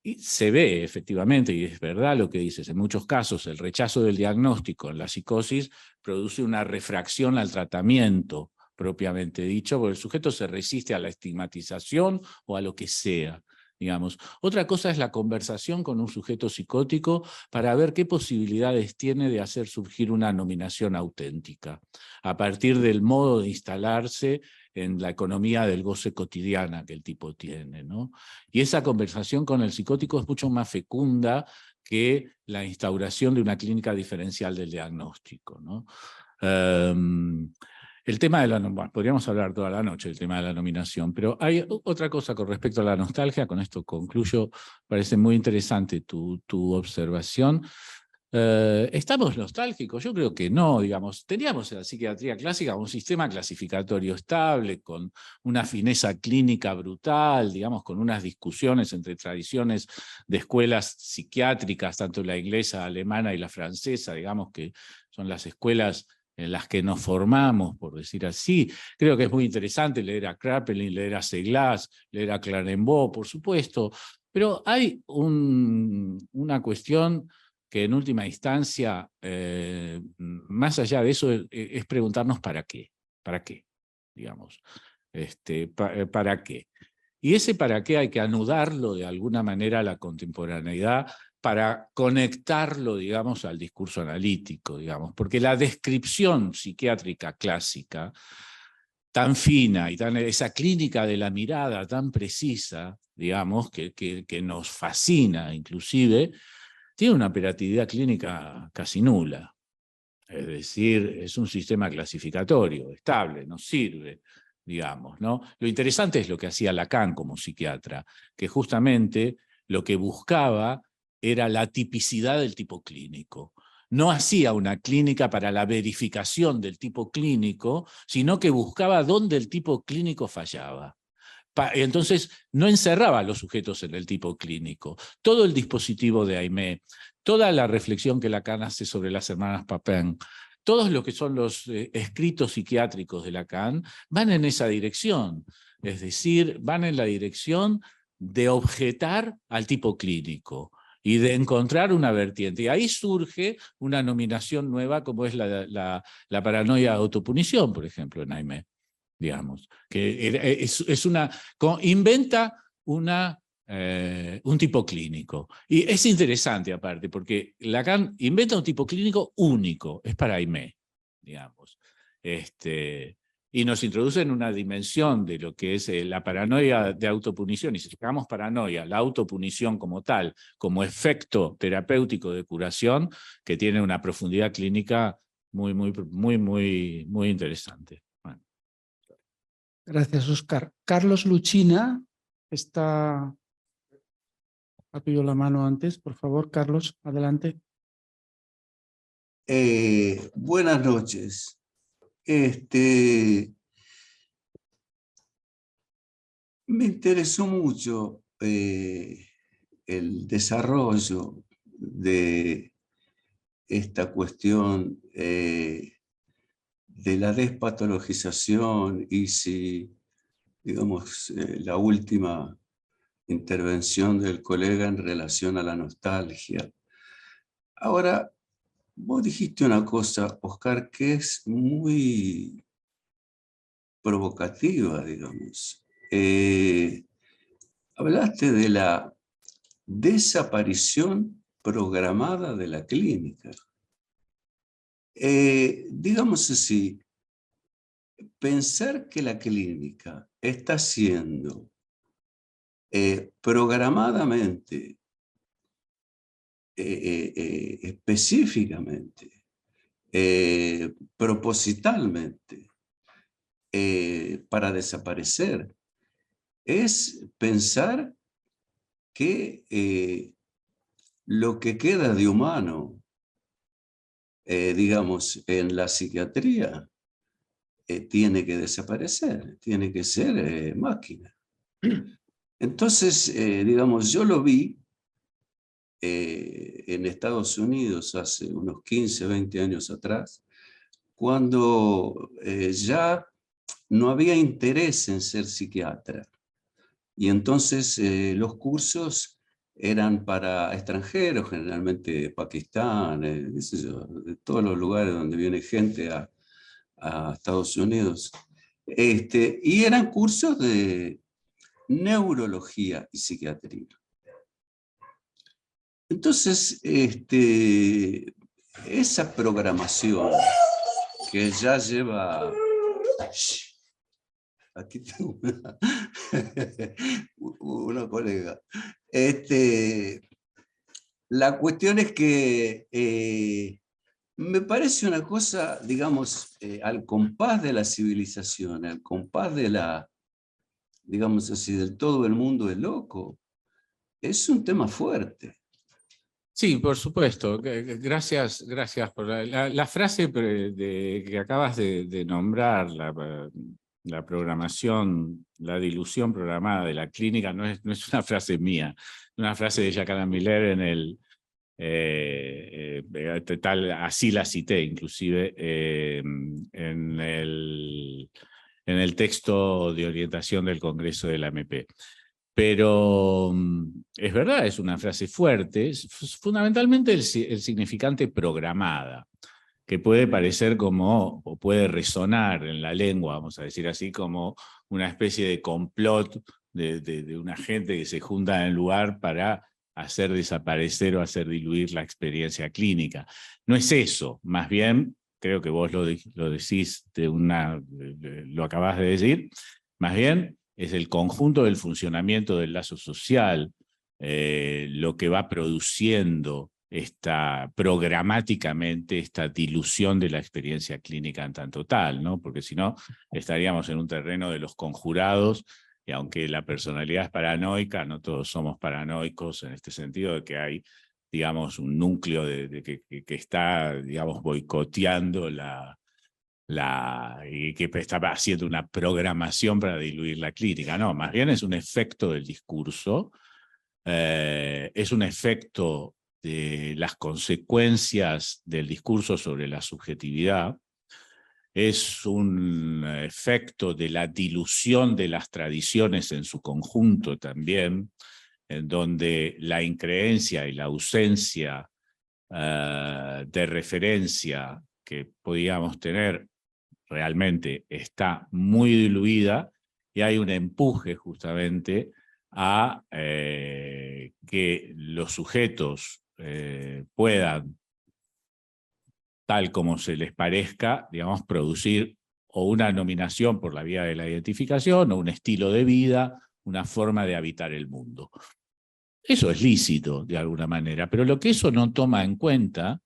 Y se ve efectivamente, y es verdad lo que dices, en muchos casos el rechazo del diagnóstico en la psicosis produce una refracción al tratamiento propiamente dicho, porque el sujeto se resiste a la estigmatización o a lo que sea. Digamos. Otra cosa es la conversación con un sujeto psicótico para ver qué posibilidades tiene de hacer surgir una nominación auténtica, a partir del modo de instalarse en la economía del goce cotidiana que el tipo tiene, ¿no? Y esa conversación con el psicótico es mucho más fecunda que la instauración de una clínica diferencial del diagnóstico, ¿no? El tema de bueno, podríamos hablar toda la noche del tema de la nominación, pero hay otra cosa con respecto a la nostalgia, con esto concluyo, parece muy interesante tu observación. ¿Estamos nostálgicos? Yo creo que no, digamos. Teníamos en la psiquiatría clásica un sistema clasificatorio estable, con una fineza clínica brutal, digamos, con unas discusiones entre tradiciones de escuelas psiquiátricas, tanto la inglesa, alemana y la francesa, digamos, que son las escuelas en las que nos formamos, por decir así. Creo que es muy interesante leer a Kraepelin, leer a Seglas, leer a Clarenbeau, por supuesto, pero hay una cuestión que en última instancia, más allá de eso, es preguntarnos para qué, digamos, ¿para qué? Y ese para qué hay que anudarlo de alguna manera a la contemporaneidad para conectarlo, digamos, al discurso analítico, digamos, porque la descripción psiquiátrica clásica, tan fina y esa clínica de la mirada tan precisa, digamos, que nos fascina inclusive, tiene una operatividad clínica casi nula. Es decir, es un sistema clasificatorio, estable, nos sirve, digamos, ¿no? Lo interesante es lo que hacía Lacan como psiquiatra, que justamente lo que buscaba era la tipicidad del tipo clínico. No hacía una clínica para la verificación del tipo clínico, sino que buscaba dónde el tipo clínico fallaba. Entonces, no encerraba a los sujetos en el tipo clínico. Todo el dispositivo de Aimé, toda la reflexión que Lacan hace sobre las hermanas Papin, todos lo que son los escritos psiquiátricos de Lacan, van en esa dirección. Es decir, van en la dirección de objetar al tipo clínico y de encontrar una vertiente. Y ahí surge una nominación nueva como es la paranoia de autopunición, por ejemplo, en Aimé. Digamos, que inventa un tipo clínico. Y es interesante aparte, porque Lacan inventa un tipo clínico único, es para Aimé, digamos. Y nos introduce en una dimensión de lo que es la paranoia de autopunición, y si sacamos paranoia, la autopunición como tal, como efecto terapéutico de curación, que tiene una profundidad clínica muy, muy, muy, muy, muy interesante. Bueno. Gracias, Óscar. Carlos Luchina ha pedido la mano antes. Por favor, Carlos, adelante. Buenas noches. Me interesó mucho el desarrollo de esta cuestión de la despatologización y si, digamos, la última intervención del colega en relación a la nostalgia. Ahora, vos dijiste una cosa, Óscar, que es muy provocativa, digamos. Hablaste de la desaparición programada de la clínica. Digamos así, pensar que la clínica está siendo programadamente, específicamente, propositalmente, para desaparecer, es pensar que lo que queda de humano, digamos, en la psiquiatría, tiene que desaparecer, tiene que ser máquina. Entonces, digamos, yo lo vi en Estados Unidos hace unos 15, 20 años atrás, cuando ya no había interés en ser psiquiatra. Y entonces los cursos eran para extranjeros, generalmente de Pakistán, qué sé yo, de todos los lugares donde viene gente a Estados Unidos. Y eran cursos de neurología y psiquiatría. Entonces, esa programación que ya lleva... Aquí tengo una colega. La cuestión es que me parece una cosa, digamos, al compás de la civilización, al compás de la, digamos así, del todo el mundo es loco. Es un tema fuerte. Sí, por supuesto. Gracias por la frase que acabas de nombrar, la programación, la dilución programada de la clínica, no es una frase mía, es una frase de Jacques Alain Miller en el... así la cité inclusive en el texto de orientación del Congreso de la AMP. Pero es verdad, es una frase fuerte, es fundamentalmente el significante programada, que puede parecer como, o puede resonar en la lengua, vamos a decir así, como una especie de complot de una gente que se junta en el lugar para hacer desaparecer o hacer diluir la experiencia clínica. No es eso, más bien, creo que vos lo decís lo acabás de decir, más bien es el conjunto del funcionamiento del lazo social, lo que va produciendo programáticamente esta dilución de la experiencia clínica en tanto tal, ¿no? Porque si no, estaríamos en un terreno de los conjurados, y aunque la personalidad es paranoica, no todos somos paranoicos en este sentido de que hay, digamos, un núcleo que está, digamos, boicoteando y que está haciendo una programación para diluir la clínica. No, más bien es un efecto del discurso, es un efecto de las consecuencias del discurso sobre la subjetividad, es un efecto de la dilución de las tradiciones en su conjunto también, en donde la increencia y la ausencia de referencia que podíamos tener realmente está muy diluida, y hay un empuje justamente a que los sujetos puedan, tal como se les parezca, digamos, producir o una nominación por la vía de la identificación, o un estilo de vida, una forma de habitar el mundo. Eso es lícito, de alguna manera, pero lo que eso no toma en cuenta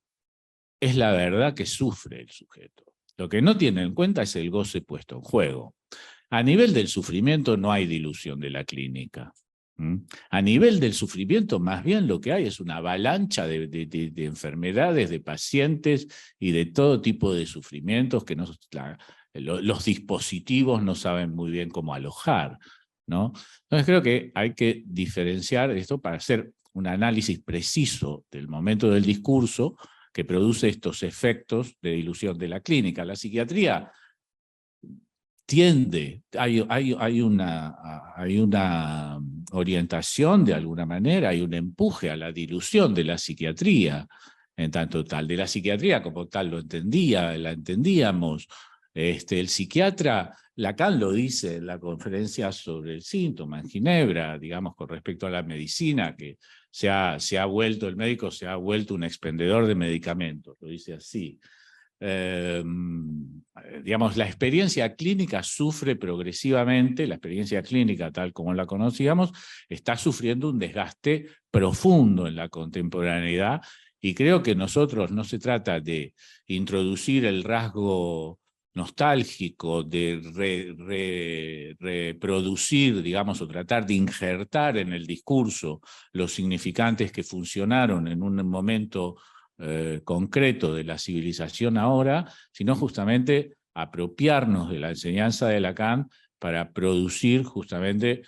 es la verdad que sufre el sujeto. Lo que no tiene en cuenta es el goce puesto en juego. A nivel del sufrimiento no hay dilución de la clínica. A nivel del sufrimiento, más bien lo que hay es una avalancha de enfermedades, de pacientes y de todo tipo de sufrimientos que los dispositivos no saben muy bien cómo alojar, ¿no? Entonces creo que hay que diferenciar esto para hacer un análisis preciso del momento del discurso que produce estos efectos de dilución de la clínica. La psiquiatría tiende, hay una orientación de alguna manera, hay un empuje a la dilución de la psiquiatría en tanto tal. De la psiquiatría como tal la entendíamos El psiquiatra, Lacan lo dice en la conferencia sobre el síntoma en Ginebra, digamos, con respecto a la medicina, que el médico se ha vuelto un expendedor de medicamentos, lo dice así. Digamos, la experiencia clínica sufre progresivamente, la experiencia clínica tal como la conocíamos, está sufriendo un desgaste profundo en la contemporaneidad, y creo que nosotros no se trata de introducir el rasgo nostálgico, de reproducir, digamos, o tratar de injertar en el discurso los significantes que funcionaron en un momento concreto de la civilización ahora, sino justamente apropiarnos de la enseñanza de Lacan para producir justamente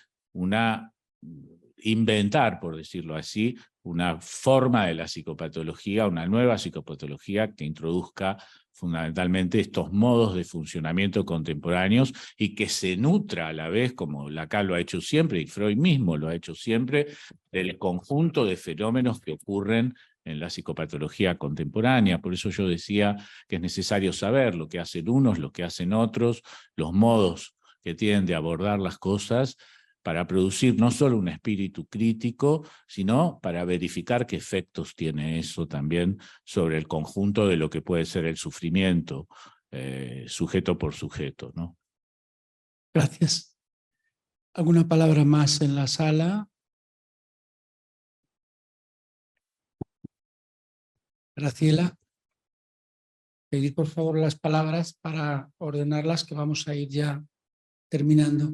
inventar, por decirlo así, una forma de la psicopatología, una nueva psicopatología que introduzca fundamentalmente estos modos de funcionamiento contemporáneos y que se nutra a la vez, como Lacan lo ha hecho siempre y Freud mismo lo ha hecho siempre, del conjunto de fenómenos que ocurren en la psicopatología contemporánea. Por eso yo decía que es necesario saber lo que hacen unos, lo que hacen otros, los modos que tienen de abordar las cosas, para producir no solo un espíritu crítico, sino para verificar qué efectos tiene eso también sobre el conjunto de lo que puede ser el sufrimiento, sujeto por sujeto, ¿no? Gracias. ¿Alguna palabra más en la sala? Graciela, pedid por favor las palabras para ordenarlas, que vamos a ir ya terminando.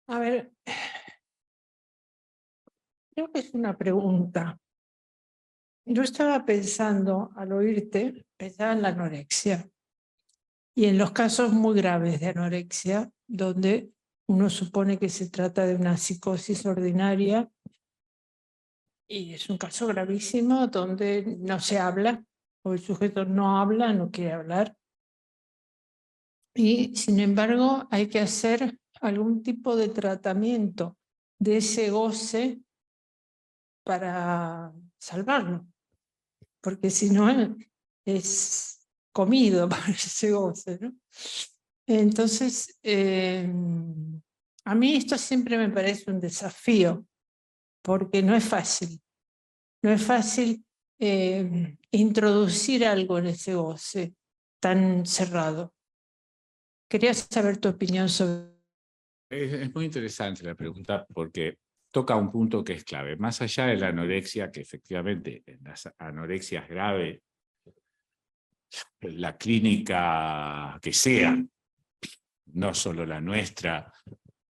A ver, creo que es una pregunta. Yo estaba pensando, al oírte, pensaba en la anorexia y en los casos muy graves de anorexia, donde uno supone que se trata de una psicosis ordinaria y es un caso gravísimo donde no se habla, o el sujeto no habla, no quiere hablar. Y sin embargo hay que hacer algún tipo de tratamiento de ese goce para salvarlo, porque si no es comido por ese goce, ¿no? Entonces, a mí esto siempre me parece un desafío, porque no es fácil. No es fácil introducir algo en ese goce tan cerrado. Quería saber tu opinión sobre... Es muy interesante la pregunta porque toca un punto que es clave. Más allá de la anorexia, que efectivamente en las anorexias graves, la clínica que sea, no solo la nuestra,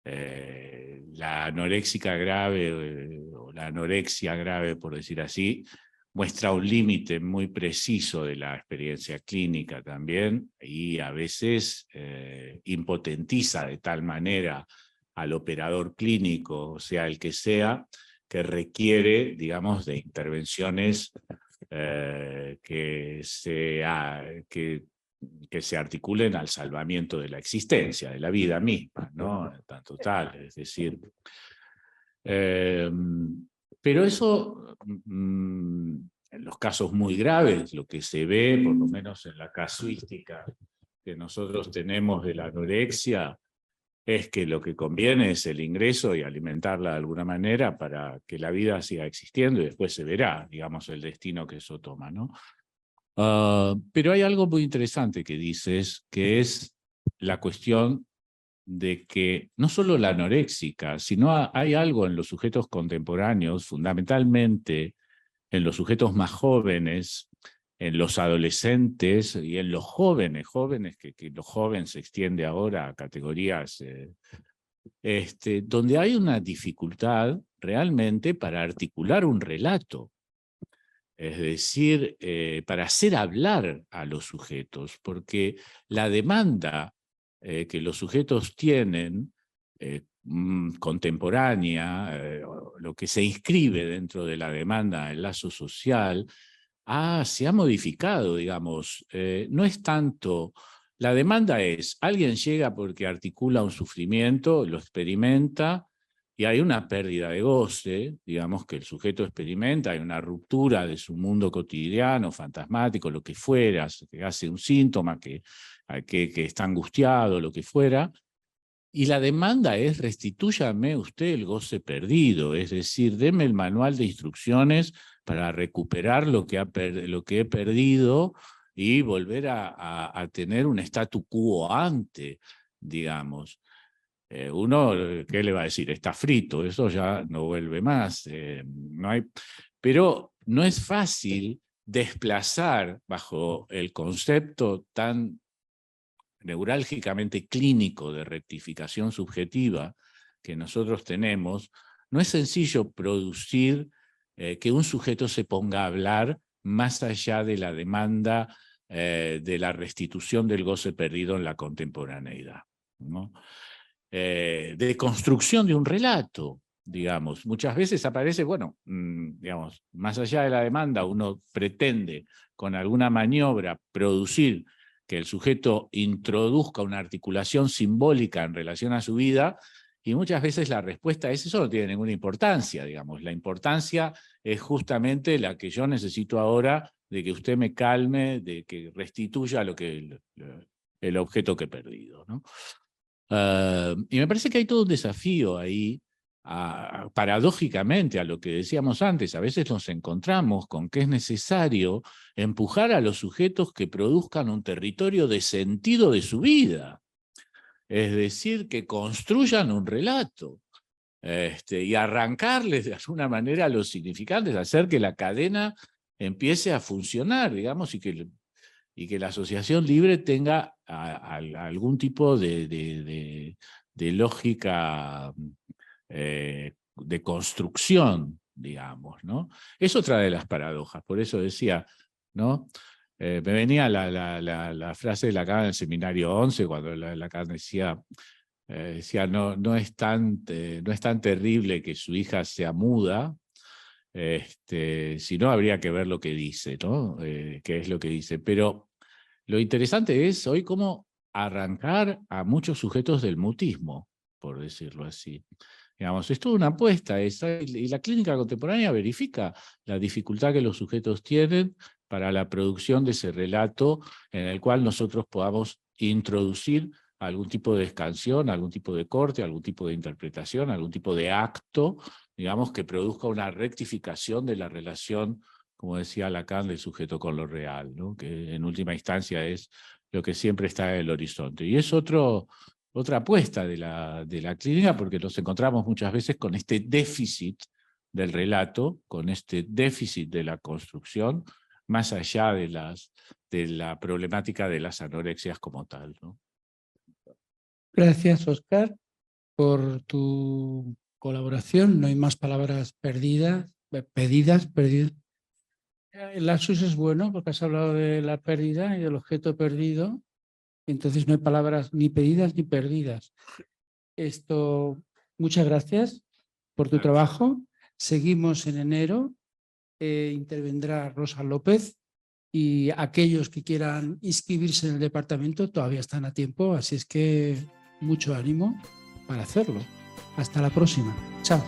la anoréxica grave o la anorexia grave, por decir así, muestra un límite muy preciso de la experiencia clínica también, y a veces impotentiza de tal manera al operador clínico, sea el que sea, que requiere, digamos, de intervenciones que se articulen al salvamiento de la existencia, de la vida misma, ¿no? Tan total, es decir... pero eso, en los casos muy graves, lo que se ve, por lo menos en la casuística que nosotros tenemos de la anorexia, es que lo que conviene es el ingreso y alimentarla de alguna manera para que la vida siga existiendo, y después se verá, digamos, el destino que eso toma, ¿no? Pero hay algo muy interesante que dices, que es la cuestión de que no solo la anoréxica, sino hay algo en los sujetos contemporáneos, fundamentalmente en los sujetos más jóvenes, en los adolescentes y en los jóvenes, que lo joven se extiende ahora a categorías, donde hay una dificultad realmente para articular un relato. Es decir, para hacer hablar a los sujetos, porque la demanda que los sujetos tienen, contemporánea, lo que se inscribe dentro de la demanda del lazo social, se ha modificado, digamos. No es tanto... La demanda es, alguien llega porque articula un sufrimiento, lo experimenta, y hay una pérdida de goce, digamos, que el sujeto experimenta, hay una ruptura de su mundo cotidiano, fantasmático, lo que fuera, que hace un síntoma, que está angustiado, lo que fuera, y la demanda es: restitúyame usted el goce perdido, es decir, deme el manual de instrucciones para recuperar lo que he perdido y volver a tener un statu quo ante, digamos. Uno, ¿qué le va a decir? Está frito, eso ya no vuelve más. Pero no es fácil desplazar bajo el concepto tan neurálgicamente clínico de rectificación subjetiva que nosotros tenemos. No es sencillo producir que un sujeto se ponga a hablar más allá de la demanda de la restitución del goce perdido en la contemporaneidad, ¿no? De construcción de un relato, digamos. Muchas veces aparece, bueno, digamos, más allá de la demanda, uno pretende con alguna maniobra producir que el sujeto introduzca una articulación simbólica en relación a su vida, y muchas veces la respuesta es: eso no tiene ninguna importancia, digamos. La importancia es justamente la que yo necesito ahora, de que usted me calme, de que restituya el objeto que he perdido, ¿no? Y me parece que hay todo un desafío ahí, paradójicamente a lo que decíamos antes. A veces nos encontramos con que es necesario empujar a los sujetos que produzcan un territorio de sentido de su vida, es decir, que construyan un relato, y arrancarles de alguna manera los significantes, hacer que la cadena empiece a funcionar, digamos, y que la asociación libre tenga algún tipo de lógica de construcción, digamos, ¿no? Es otra de las paradojas, por eso decía, ¿no? Me venía la frase de Lacan en el seminario 11, cuando Lacan decía, no es tan terrible que su hija sea muda, si no, habría que ver lo que dice, ¿no? Qué es lo que dice. Pero lo interesante es hoy cómo arrancar a muchos sujetos del mutismo, por decirlo así. Digamos, es toda una apuesta esa, y la clínica contemporánea verifica la dificultad que los sujetos tienen para la producción de ese relato en el cual nosotros podamos introducir algún tipo de escansión, algún tipo de corte, algún tipo de interpretación, algún tipo de acto, digamos, que produzca una rectificación de la relación, como decía Lacan, del sujeto con lo real, ¿no? Que en última instancia es lo que siempre está en el horizonte. Y es otra apuesta de la clínica, porque nos encontramos muchas veces con este déficit del relato, con este déficit de la construcción, más allá de la problemática de las anorexias como tal, ¿no? Gracias, Óscar, por tu colaboración. No hay más palabras pedidas. El lapsus es bueno porque has hablado de la pérdida y del objeto perdido. Entonces no hay palabras ni pedidas ni perdidas. Muchas gracias por tu trabajo. Seguimos en enero. Intervendrá Rosa López, y aquellos que quieran inscribirse en el departamento todavía están a tiempo, así es que mucho ánimo para hacerlo. Hasta la próxima. Chao.